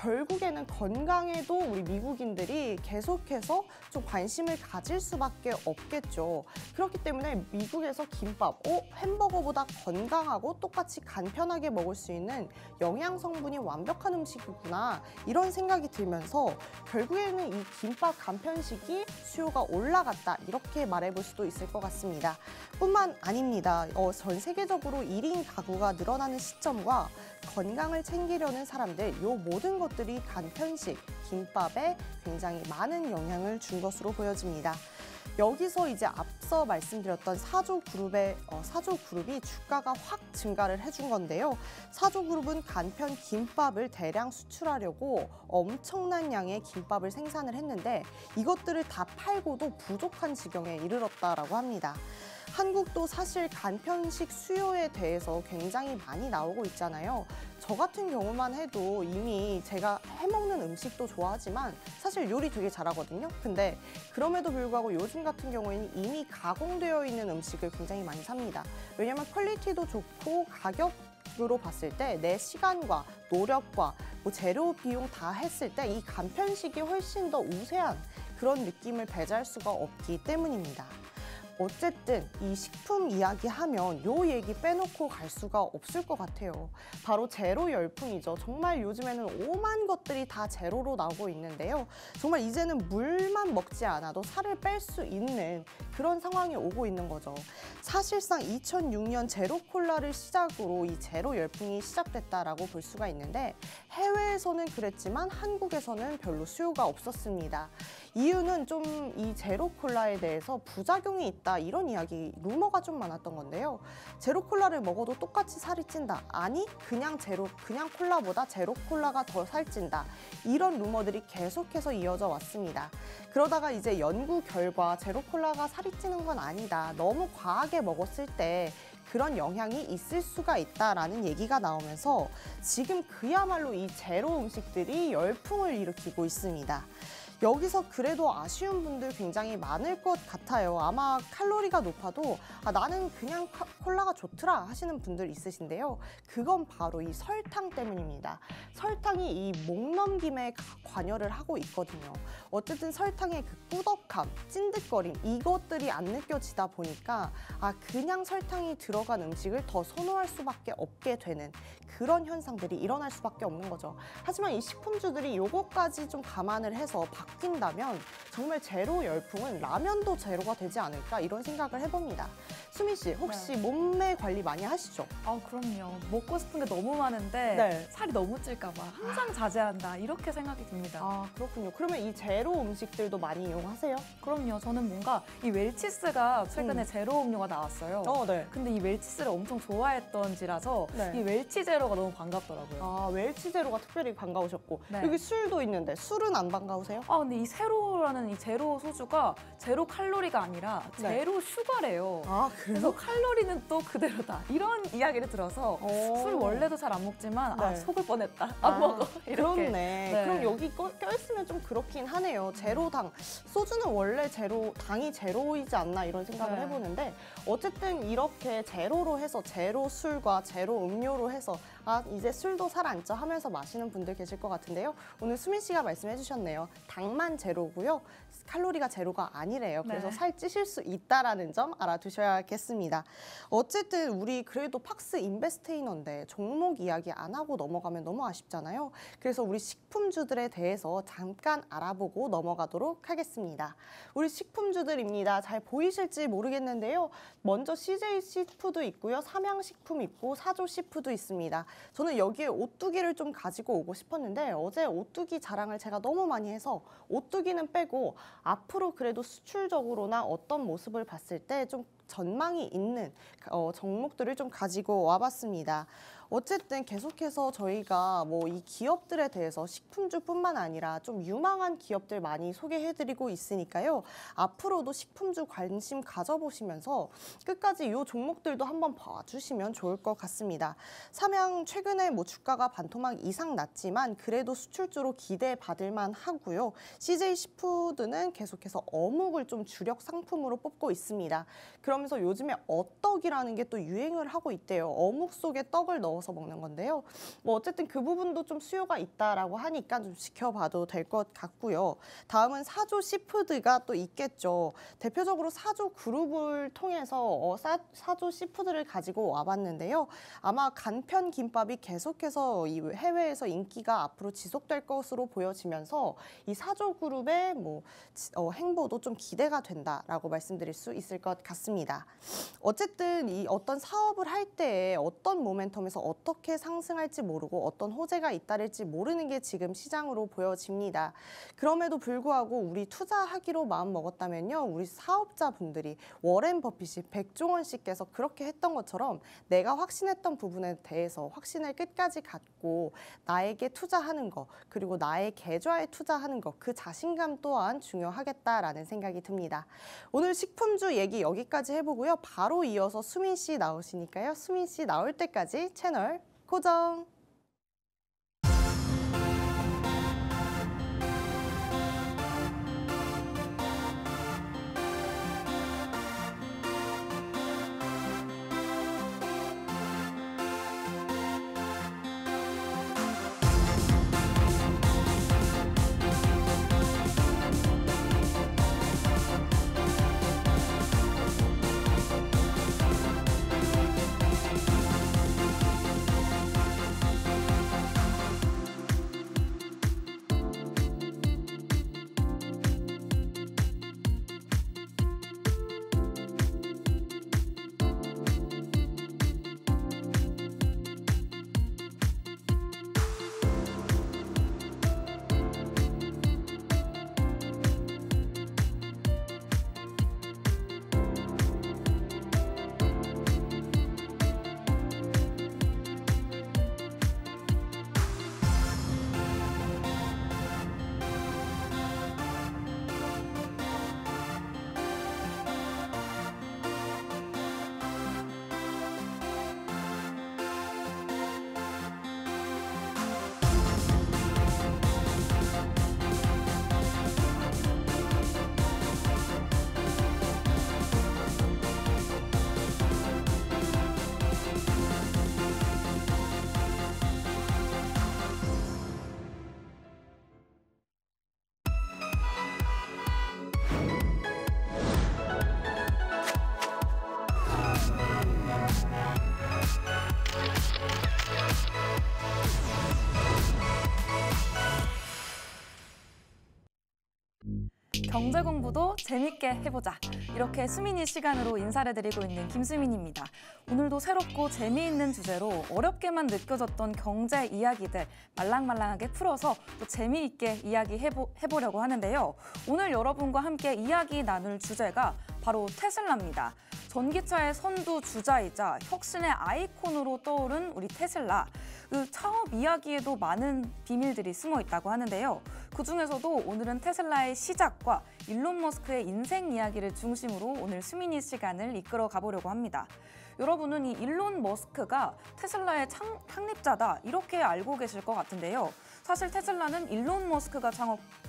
결국에는 건강에도 우리 미국인들이 계속해서 좀 관심을 가질 수밖에 없겠죠. 그렇기 때문에 미국에서 김밥, 햄버거보다 건강하고 똑같이 간편하게 먹을 수 있는 영양 성분이 완벽한 음식이구나, 이런 생각이 들면서 결국에는 이 김밥 간편식이 수요가 올라갔다, 이렇게 말해볼 수도 있을 것 같습니다. 뿐만 아닙니다. 전 세계적으로 1인 가구가 늘어나는 시점과 건강을 챙기려는 사람들, 요 모든 것들이 간편식, 김밥에 굉장히 많은 영향을 준 것으로 보여집니다. 여기서 이제 앞서 말씀드렸던 사조그룹이 주가가 확 증가를 해준 건데요. 사조그룹은 간편 김밥을 대량 수출하려고 엄청난 양의 김밥을 생산을 했는데 이것들을 다 팔고도 부족한 지경에 이르렀다라고 합니다. 한국도 사실 간편식 수요에 대해서 굉장히 많이 나오고 있잖아요. 저 같은 경우만 해도 이미 제가 해먹는 음식도 좋아하지만 사실 요리 되게 잘하거든요. 근데 그럼에도 불구하고 요즘 같은 경우에는 이미 가공되어 있는 음식을 굉장히 많이 삽니다. 왜냐면 퀄리티도 좋고 가격으로 봤을 때 내 시간과 노력과 뭐 재료 비용 다 했을 때 이 간편식이 훨씬 더 우세한 그런 느낌을 배제할 수가 없기 때문입니다. 어쨌든 이 식품 이야기하면 요 얘기 빼놓고 갈 수가 없을 것 같아요. 바로 제로 열풍이죠. 정말 요즘에는 오만 것들이 다 제로로 나오고 있는데요. 정말 이제는 물만 먹지 않아도 살을 뺄 수 있는 그런 상황이 오고 있는 거죠. 사실상 2006년 제로 콜라를 시작으로 이 제로 열풍이 시작됐다라고 볼 수가 있는데, 해외에서는 그랬지만 한국에서는 별로 수요가 없었습니다. 이유는 좀 이 제로 콜라에 대해서 부작용이 있다, 이런 이야기, 루머가 좀 많았던 건데요. 제로 콜라를 먹어도 똑같이 살이 찐다. 아니, 그냥 콜라보다 제로 콜라가 더 살찐다. 이런 루머들이 계속해서 이어져 왔습니다. 그러다가 이제 연구 결과 제로 콜라가 살이 찌는 건 아니다. 너무 과하게 먹었을 때 그런 영향이 있을 수가 있다라는 얘기가 나오면서 지금 그야말로 이 제로 음식들이 열풍을 일으키고 있습니다. 여기서 그래도 아쉬운 분들 굉장히 많을 것 같아요. 아마 칼로리가 높아도 나는 그냥 콜라가 좋더라 하시는 분들 있으신데요. 그건 바로 이 설탕 때문입니다. 설탕이 이 목넘김에 관여를 하고 있거든요. 어쨌든 설탕의 그 꾸덕함, 찐득거림, 이것들이 안 느껴지다 보니까 그냥 설탕이 들어간 음식을 더 선호할 수밖에 없게 되는 그런 현상들이 일어날 수밖에 없는 거죠. 하지만 이 식품주들이 요거까지 좀 감안을 해서 바뀐다면 정말 제로 열풍은 라면도 제로가 되지 않을까, 이런 생각을 해봅니다. 수미 씨, 혹시 몸매 관리 많이 하시죠? 그럼요. 먹고 싶은 게 너무 많은데 살이 너무 찔까 봐 항상 자제한다, 이렇게 생각이 듭니다. 그렇군요. 그러면 이 제로 음식들도 많이 이용하세요? 그럼요. 저는 뭔가 이 웰치스가 최근에 제로 음료가 나왔어요. 근데 이 웰치스를 엄청 좋아했던지라서 이 웰치 제로가 너무 반갑더라고요. 웰치 제로가 특별히 반가우셨고, 여기 술도 있는데 술은 안 반가우세요? 근데 이 세로라는 이 제로 소주가 제로 칼로리가 아니라 제로 슈가래요. 그래서 칼로리는 또 그대로다, 이런 이야기를 들어서 술 원래도 잘 안 먹지만 속을 뻔했다, 안 먹어, 이렇게. 그렇네. 그럼 여기 껴있으면 좀 그렇긴 하네요. 제로당. 소주는 원래 당이 제로이지 않나, 이런 생각을 해보는데, 어쨌든 이렇게 제로로 해서 제로 술과 제로 음료로 해서 아, 이제 술도 살 안 쪄 하면서 마시는 분들 계실 것 같은데요. 오늘 수민 씨가 말씀해 주셨네요. 당만 제로고요. 칼로리가 제로가 아니래요. 그래서 네. 살 찌실 수 있다라는 점 알아두셔야겠습니다. 어쨌든 우리 그래도 팍스 인베스테이너인데 종목 이야기 안 하고 넘어가면 너무 아쉽잖아요. 그래서 우리 식품주들에 대해서 잠깐 알아보고 넘어가도록 하겠습니다. 우리 식품주들입니다. 잘 보이실지 모르겠는데요. 먼저 CJ 시푸드 있고요. 삼양식품 있고 사조 시푸드 있습니다. 저는 여기에 오뚜기를 좀 가지고 오고 싶었는데 어제 오뚜기 자랑을 제가 너무 많이 해서 오뚜기는 빼고 앞으로 그래도 수출적으로나 어떤 모습을 봤을 때 좀 전망이 있는 종목들을 좀 가지고 와봤습니다. 어쨌든 계속해서 저희가 뭐 이 기업들에 대해서 식품주뿐만 아니라 좀 유망한 기업들 많이 소개해드리고 있으니까요. 앞으로도 식품주 관심 가져보시면서 끝까지 이 종목들도 한번 봐주시면 좋을 것 같습니다. 삼양 최근에 뭐 주가가 반토막 이상 났지만 그래도 수출주로 기대받을 만하고요. CJ 시푸드는 계속해서 어묵을 좀 주력 상품으로 뽑고 있습니다. 그러면서 요즘에 어떡이라는 게 또 유행을 하고 있대요. 어묵 속에 떡을 넣어서 먹는 건데요. 뭐 어쨌든 그 부분도 좀 수요가 있다라고 하니까 좀 지켜봐도 될 것 같고요. 다음은 사조 시푸드가 또 있겠죠. 대표적으로 사조 그룹을 통해서 사조 시푸드를 가지고 와봤는데요. 아마 간편 김밥이 계속해서 이 해외에서 인기가 앞으로 지속될 것으로 보여지면서 이 사조 그룹의 뭐 행보도 좀 기대가 된다라고 말씀드릴 수 있을 것 같습니다. 어쨌든 이 어떤 사업을 할 때 어떤 모멘텀에서 어떻게 상승할지 모르고 어떤 호재가 잇따를지 모르는 게 지금 시장으로 보여집니다. 그럼에도 불구하고 우리 투자하기로 마음 먹었다면요. 우리 사업자분들이 워렌 버핏이 백종원 씨께서 그렇게 했던 것처럼 내가 확신했던 부분에 대해서 확신을 끝까지 갖고 나에게 투자하는 거 그리고 나의 계좌에 투자하는 거 그 자신감 또한 중요하겠다라는 생각이 듭니다. 오늘 식품주 얘기 여기까지 해보고요. 바로 이어서 수민 씨 나오시니까요. 수민 씨 나올 때까지 채널 고정. 경제 공부도 재밌게 해보자. 이렇게 수민이 시간으로 인사를 드리고 있는 김수민입니다. 오늘도 새롭고 재미있는 주제로 어렵게만 느껴졌던 경제 이야기들 말랑말랑하게 풀어서 또 재미있게 이야기해보려고 하는데요. 오늘 여러분과 함께 이야기 나눌 주제가 바로 테슬라입니다. 전기차의 선두 주자이자 혁신의 아이콘으로 떠오른 우리 테슬라. 그 창업 이야기에도 많은 비밀들이 숨어 있다고 하는데요. 그중에서도 오늘은 테슬라의 시작과 일론 머스크의 인생 이야기를 중심으로 오늘 수민이 시간을 이끌어 가보려고 합니다. 여러분은 이 일론 머스크가 테슬라의 창립자다 이렇게 알고 계실 것 같은데요. 사실 테슬라는 일론 머스크가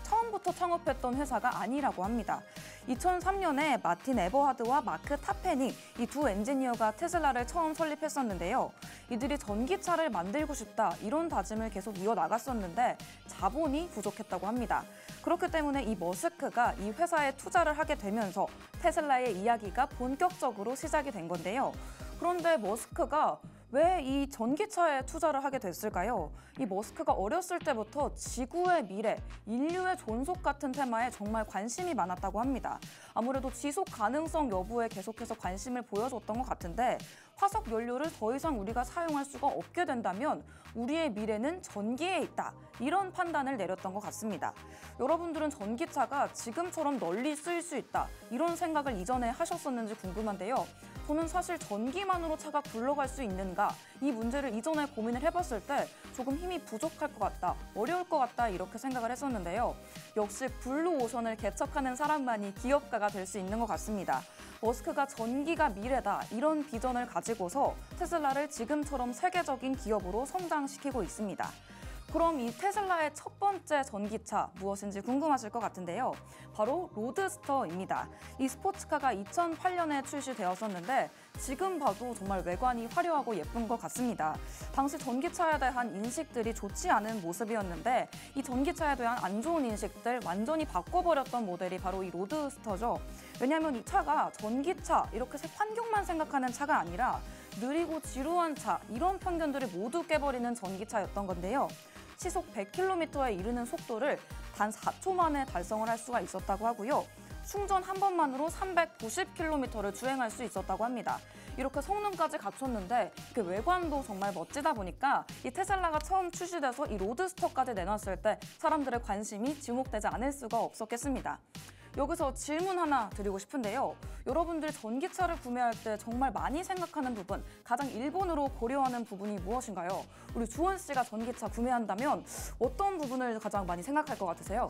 처음부터 창업했던 회사가 아니라고 합니다. 2003년에 마틴 에버하드와 마크 타페닝 이 두 엔지니어가 테슬라를 처음 설립했었는데요. 이들이 전기차를 만들고 싶다 이런 다짐을 계속 이어나갔었는데 자본이 부족했다고 합니다. 그렇기 때문에 이 머스크가 이 회사에 투자를 하게 되면서 테슬라의 이야기가 본격적으로 시작이 된 건데요. 그런데 머스크가 왜 이 전기차에 투자를 하게 됐을까요? 이 머스크가 어렸을 때부터 지구의 미래, 인류의 존속 같은 테마에 정말 관심이 많았다고 합니다. 아무래도 지속 가능성 여부에 계속해서 관심을 보여줬던 것 같은데 화석 연료를 더 이상 우리가 사용할 수가 없게 된다면 우리의 미래는 전기에 있다. 이런 판단을 내렸던 것 같습니다. 여러분들은 전기차가 지금처럼 널리 쓰일 수 있다. 이런 생각을 이전에 하셨었는지 궁금한데요. 저는 사실 전기만으로 차가 굴러갈 수 있는가 이 문제를 이전에 고민을 해봤을 때 조금 힘이 부족할 것 같다, 어려울 것 같다 이렇게 생각을 했었는데요. 역시 블루오션을 개척하는 사람만이 기업가가 될 수 있는 것 같습니다. 머스크가 전기가 미래다 이런 비전을 가지고서 테슬라를 지금처럼 세계적인 기업으로 성장시키고 있습니다. 그럼 이 테슬라의 첫 번째 전기차 무엇인지 궁금하실 것 같은데요. 바로 로드스터입니다. 이 스포츠카가 2008년에 출시되었었는데 지금 봐도 정말 외관이 화려하고 예쁜 것 같습니다. 당시 전기차에 대한 인식들이 좋지 않은 모습이었는데 이 전기차에 대한 안 좋은 인식들 완전히 바꿔버렸던 모델이 바로 이 로드스터죠. 왜냐하면 이 차가 전기차 이렇게 환경만 생각하는 차가 아니라 느리고 지루한 차 이런 편견들을 모두 깨버리는 전기차였던 건데요. 시속 100km에 이르는 속도를 단 4초 만에 달성을 할 수가 있었다고 하고요. 충전 한 번만으로 390km를 주행할 수 있었다고 합니다. 이렇게 성능까지 갖췄는데 그 외관도 정말 멋지다 보니까 이 테슬라가 처음 출시돼서 이 로드스터까지 내놨을 때 사람들의 관심이 지목되지 않을 수가 없었겠습니다. 여기서 질문 하나 드리고 싶은데요. 여러분들 전기차를 구매할 때 정말 많이 생각하는 부분, 가장 일본으로 고려하는 부분이 무엇인가요? 우리 주원 씨가 전기차 구매한다면 어떤 부분을 가장 많이 생각할 것 같으세요?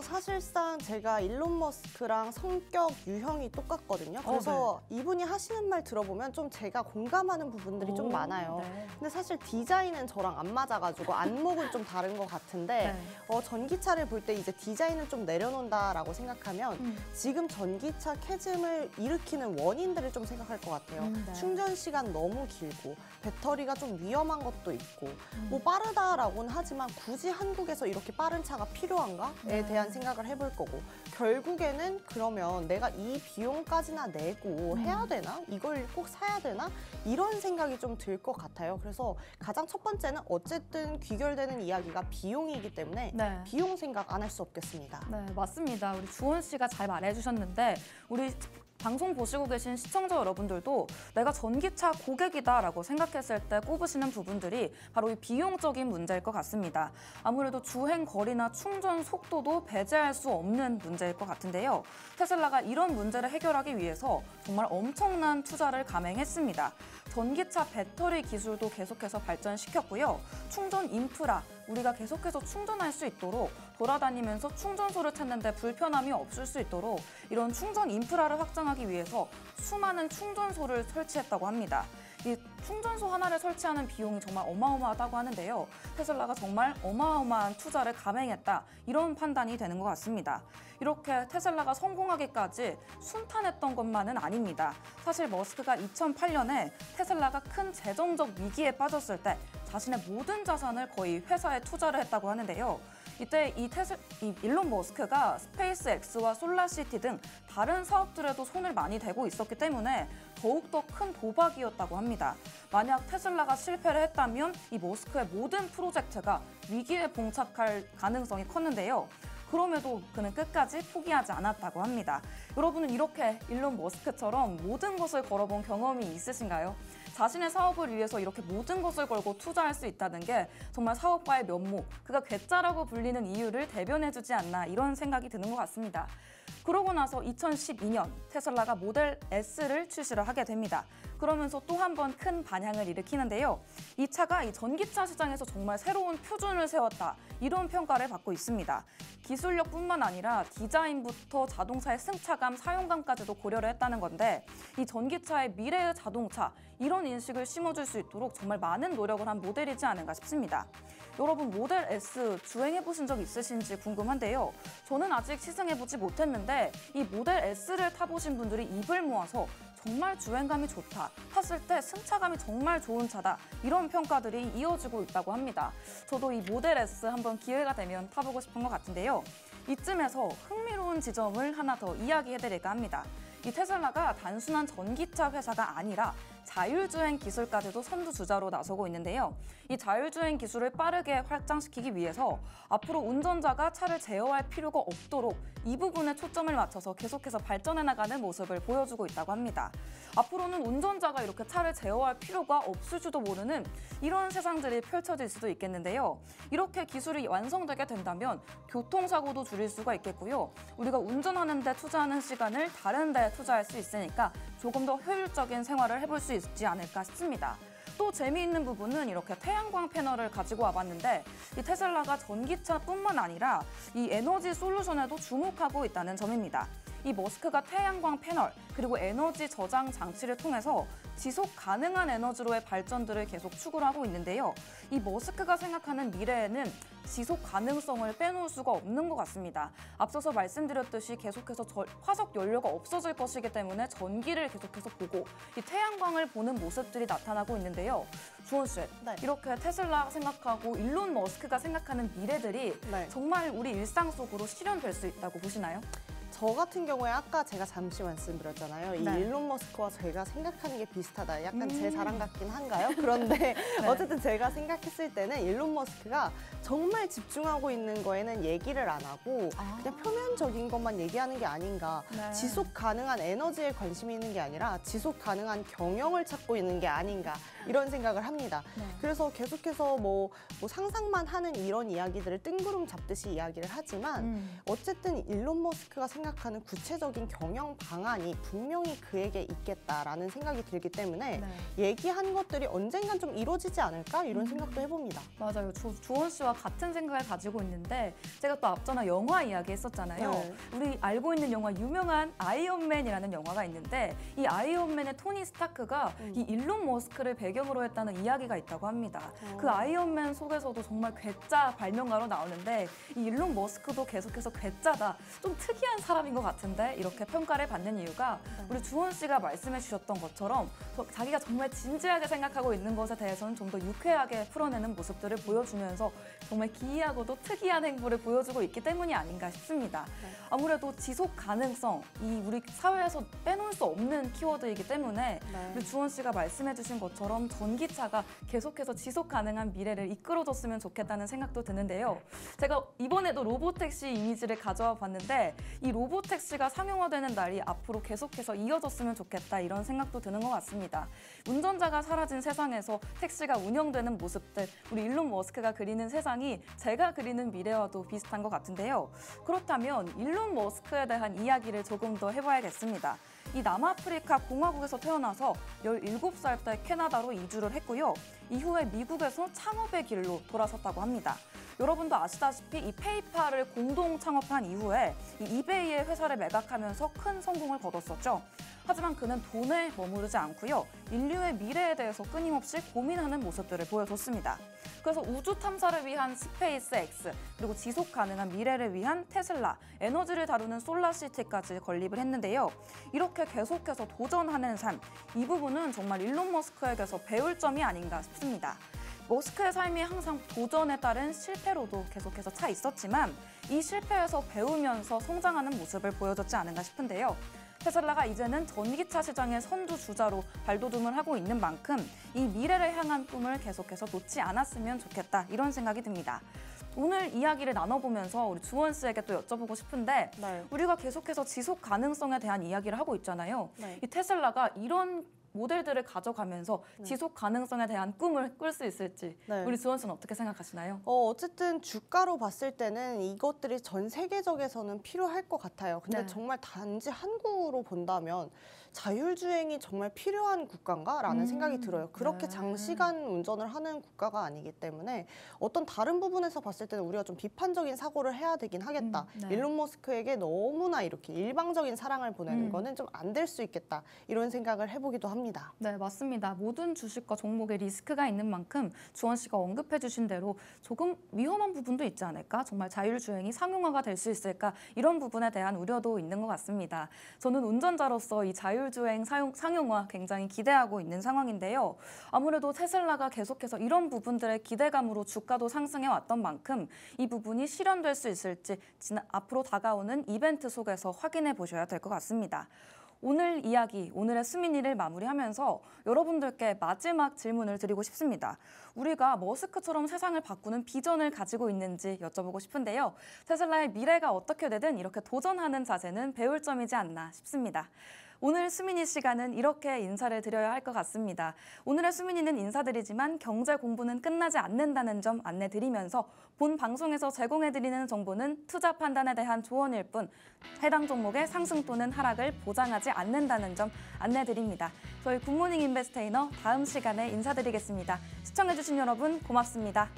사실상 제가 일론 머스크랑 성격 유형이 똑같거든요. 그래서 이분이 하시는 말 들어보면 좀 제가 공감하는 부분들이 좀 많아요. 네. 근데 사실 디자인은 저랑 안 맞아가지고 안목은 좀 다른 것 같은데 전기차를 볼 때 이제 디자인을 좀 내려놓는다라고 생각하면 지금 전기차 캐즘을 일으키는 원인들을 좀 생각할 것 같아요. 네. 충전 시간 너무 길고 배터리가 좀 위험한 것도 있고 뭐 빠르다라고는 하지만 굳이 한국에서 이렇게 빠른 차가 필요한가에 대한 생각을 해볼 거고 결국에는 그러면 내가 이 비용까지나 내고 해야 되나? 이걸 꼭 사야 되나? 이런 생각이 좀 들 것 같아요. 그래서 가장 첫 번째는 어쨌든 귀결되는 이야기가 비용이기 때문에 네. 비용 생각 안 할 수 없겠습니다. 네, 맞습니다. 우리 주원 씨가 잘 말해주셨는데 우리 방송 보시고 계신 시청자 여러분들도 내가 전기차 고객이다라고 생각했을 때 꼽으시는 부분들이 바로 이 비용적인 문제일 것 같습니다. 아무래도 주행 거리나 충전 속도도 배제할 수 없는 문제일 것 같은데요. 테슬라가 이런 문제를 해결하기 위해서 정말 엄청난 투자를 감행했습니다. 전기차 배터리 기술도 계속해서 발전시켰고요. 충전 인프라, 우리가 계속해서 충전할 수 있도록 돌아다니면서 충전소를 찾는데 불편함이 없을 수 있도록 이런 충전 인프라를 확장하기 위해서 수많은 충전소를 설치했다고 합니다. 이 충전소 하나를 설치하는 비용이 정말 어마어마하다고 하는데요. 테슬라가 정말 어마어마한 투자를 감행했다. 이런 판단이 되는 것 같습니다. 이렇게 테슬라가 성공하기까지 순탄했던 것만은 아닙니다. 사실 머스크가 2008년에 테슬라가 큰 재정적 위기에 빠졌을 때 자신의 모든 자산을 거의 회사에 투자를 했다고 하는데요. 이때 이 일론 머스크가 스페이스 X와 솔라시티 등 다른 사업들에도 손을 많이 대고 있었기 때문에 더욱더 큰 도박이었다고 합니다. 만약 테슬라가 실패를 했다면 이 머스크의 모든 프로젝트가 위기에 봉착할 가능성이 컸는데요. 그럼에도 그는 끝까지 포기하지 않았다고 합니다. 여러분은 이렇게 일론 머스크처럼 모든 것을 걸어본 경험이 있으신가요? 자신의 사업을 위해서 이렇게 모든 것을 걸고 투자할 수 있다는 게 정말 사업가의 면모, 그가 괴짜라고 불리는 이유를 대변해주지 않나 이런 생각이 드는 것 같습니다. 그러고 나서 2012년 테슬라가 모델 S를 출시를 하게 됩니다. 그러면서 또 한 번 큰 반향을 일으키는데요. 이 차가 이 전기차 시장에서 정말 새로운 표준을 세웠다. 이런 평가를 받고 있습니다. 기술력뿐만 아니라 디자인부터 자동차의 승차감, 사용감까지도 고려를 했다는 건데 이 전기차의 미래의 자동차 이런 인식을 심어줄 수 있도록 정말 많은 노력을 한 모델이지 않은가 싶습니다. 여러분 모델 S 주행해보신 적 있으신지 궁금한데요. 저는 아직 시승해보지 못했는데 이 모델 S를 타보신 분들이 입을 모아서 정말 주행감이 좋다, 탔을 때 승차감이 정말 좋은 차다 이런 평가들이 이어지고 있다고 합니다. 저도 이 모델 S 한번 기회가 되면 타보고 싶은 것 같은데요. 이쯤에서 흥미로운 지점을 하나 더 이야기해드릴까 합니다. 이 테슬라가 단순한 전기차 회사가 아니라 자율주행 기술까지도 선두주자로 나서고 있는데요. 이 자율주행 기술을 빠르게 확장시키기 위해서 앞으로 운전자가 차를 제어할 필요가 없도록 이 부분에 초점을 맞춰서 계속해서 발전해 나가는 모습을 보여주고 있다고 합니다. 앞으로는 운전자가 이렇게 차를 제어할 필요가 없을지도 모르는 이런 세상들이 펼쳐질 수도 있겠는데요. 이렇게 기술이 완성되게 된다면 교통사고도 줄일 수가 있겠고요. 우리가 운전하는 데 투자하는 시간을 다른 데 투자할 수 있으니까 조금 더 효율적인 생활을 해볼 수 있지 않을까 싶습니다. 또 재미있는 부분은 이렇게 태양광 패널을 가지고 와봤는데 이 테슬라가 전기차뿐만 아니라 이 에너지 솔루션에도 주목하고 있다는 점입니다. 이 머스크가 태양광 패널 그리고 에너지 저장 장치를 통해서 지속 가능한 에너지로의 발전들을 계속 추구를 하고 있는데요. 이 머스크가 생각하는 미래에는 지속 가능성을 빼놓을 수가 없는 것 같습니다. 앞서서 말씀드렸듯이 계속해서 화석 연료가 없어질 것이기 때문에 전기를 계속해서 보고 이 태양광을 보는 모습들이 나타나고 있는데요. 주원 씨, 네. 이렇게 테슬라 생각하고 일론 머스크가 생각하는 미래들이 네. 정말 우리 일상 속으로 실현될 수 있다고 보시나요? 저 같은 경우에 아까 제가 잠시 말씀드렸잖아요. 이 네. 일론 머스크와 제가 생각하는 게 비슷하다. 약간 제 자랑 같긴 한가요? 그런데 네. 어쨌든 제가 생각했을 때는 일론 머스크가 정말 집중하고 있는 거에는 얘기를 안 하고 그냥 표면적인 것만 얘기하는 게 아닌가. 네. 지속 가능한 에너지에 관심이 있는 게 아니라 지속 가능한 경영을 찾고 있는 게 아닌가. 이런 생각을 합니다. 네. 그래서 계속해서 뭐 상상만 하는 이런 이야기들을 뜬구름 잡듯이 이야기를 하지만 어쨌든 일론 머스크가 생각하는 구체적인 경영 방안이 분명히 그에게 있겠다라는 생각이 들기 때문에 네. 얘기한 것들이 언젠간 좀 이루어지지 않을까 이런 생각도 해봅니다. 맞아요. 조원 씨와 같은 생각을 가지고 있는데 제가 또 앞전에 영화 이야기 했었잖아요. 네. 우리 알고 있는 영화 유명한 아이언맨이라는 영화가 있는데 이 아이언맨의 토니 스타크가 이 일론 머스크를 배경으로 했다는 이야기가 있다고 합니다. 그 아이언맨 속에서도 정말 괴짜 발명가로 나오는데 이 일론 머스크도 계속해서 괴짜다. 좀 특이한 사람인 것 같은데 이렇게 평가를 받는 이유가 우리 주원 씨가 말씀해 주셨던 것처럼 자기가 정말 진지하게 생각하고 있는 것에 대해서는 좀 더 유쾌하게 풀어내는 모습들을 보여주면서 정말 기이하고도 특이한 행보를 보여주고 있기 때문이 아닌가 싶습니다. 아무래도 지속 가능성, 이 우리 사회에서 빼놓을 수 없는 키워드이기 때문에 우리 주원 씨가 말씀해 주신 것처럼 전기차가 계속해서 지속 가능한 미래를 이끌어줬으면 좋겠다는 생각도 드는데요. 제가 이번에도 로보택시 이미지를 가져와 봤는데 이 로보택시가 상용화되는 날이 앞으로 계속해서 이어졌으면 좋겠다 이런 생각도 드는 것 같습니다. 운전자가 사라진 세상에서 택시가 운영되는 모습들, 우리 일론 머스크가 그리는 세상이 제가 그리는 미래와도 비슷한 것 같은데요. 그렇다면 일론 머스크에 대한 이야기를 조금 더 해봐야겠습니다. 이 남아프리카 공화국에서 태어나서 17살 때 캐나다로 이주를 했고요. 이후에 미국에서 창업의 길로 돌아섰다고 합니다. 여러분도 아시다시피 이 페이팔을 공동 창업한 이후에 이 이베이의 회사를 매각하면서 큰 성공을 거뒀었죠. 하지만 그는 돈에 머무르지 않고요. 인류의 미래에 대해서 끊임없이 고민하는 모습들을 보여줬습니다. 그래서 우주 탐사를 위한 스페이스 X, 그리고 지속 가능한 미래를 위한 테슬라, 에너지를 다루는 솔라시티까지 건립을 했는데요. 이렇게 계속해서 도전하는 삶, 이 부분은 정말 일론 머스크에게서 배울 점이 아닌가 싶습니다. 머스크의 삶이 항상 도전에 따른 실패로도 계속해서 차 있었지만 이 실패에서 배우면서 성장하는 모습을 보여줬지 않은가 싶은데요. 테슬라가 이제는 전기차 시장의 선두주자로 발돋움을 하고 있는 만큼 이 미래를 향한 꿈을 계속해서 놓지 않았으면 좋겠다 이런 생각이 듭니다. 오늘 이야기를 나눠보면서 우리 주원 씨에게 또 여쭤보고 싶은데 우리가 계속해서 지속 가능성에 대한 이야기를 하고 있잖아요. 이 테슬라가 이런 모델들을 가져가면서 지속 가능성에 대한 꿈을 꿀 수 있을지 우리 주원 씨는 어떻게 생각하시나요? 어쨌든 주가로 봤을 때는 이것들이 전 세계적에서는 필요할 것 같아요. 근데 정말 단지 한국으로 본다면 자율주행이 정말 필요한 국가인가라는 생각이 들어요. 그렇게 네. 장시간 운전을 하는 국가가 아니기 때문에 어떤 다른 부분에서 봤을 때는 우리가 좀 비판적인 사고를 해야 되긴 하겠다. 네. 일론 머스크에게 너무나 이렇게 일방적인 사랑을 보내는 거는 좀 안 될 수 있겠다. 이런 생각을 해보기도 합니다. 네, 맞습니다. 모든 주식과 종목에 리스크가 있는 만큼 주원 씨가 언급해 주신 대로 조금 위험한 부분도 있지 않을까? 정말 자율주행이 상용화가 될 수 있을까? 이런 부분에 대한 우려도 있는 것 같습니다. 저는 운전자로서 이 자율주행 상용화 굉장히 기대하고 있는 상황인데요. 아무래도 테슬라가 계속해서 이런 부분들의 기대감으로 주가도 상승해 왔던 만큼 이 부분이 실현될 수 있을지 앞으로 다가오는 이벤트 속에서 확인해 보셔야 될 것 같습니다. 오늘 이야기, 오늘의 수민이를 마무리하면서 여러분들께 마지막 질문을 드리고 싶습니다. 우리가 머스크처럼 세상을 바꾸는 비전을 가지고 있는지 여쭤보고 싶은데요. 테슬라의 미래가 어떻게 되든 이렇게 도전하는 자세는 배울 점이지 않나 싶습니다. 오늘 수민이 시간은 이렇게 인사를 드려야 할 것 같습니다. 오늘의 수민이는 인사드리지만 경제 공부는 끝나지 않는다는 점 안내드리면서 본 방송에서 제공해드리는 정보는 투자 판단에 대한 조언일 뿐 해당 종목의 상승 또는 하락을 보장하지 않는다는 점 안내드립니다. 저희 굿모닝 인베스테이너 다음 시간에 인사드리겠습니다. 시청해주신 여러분 고맙습니다.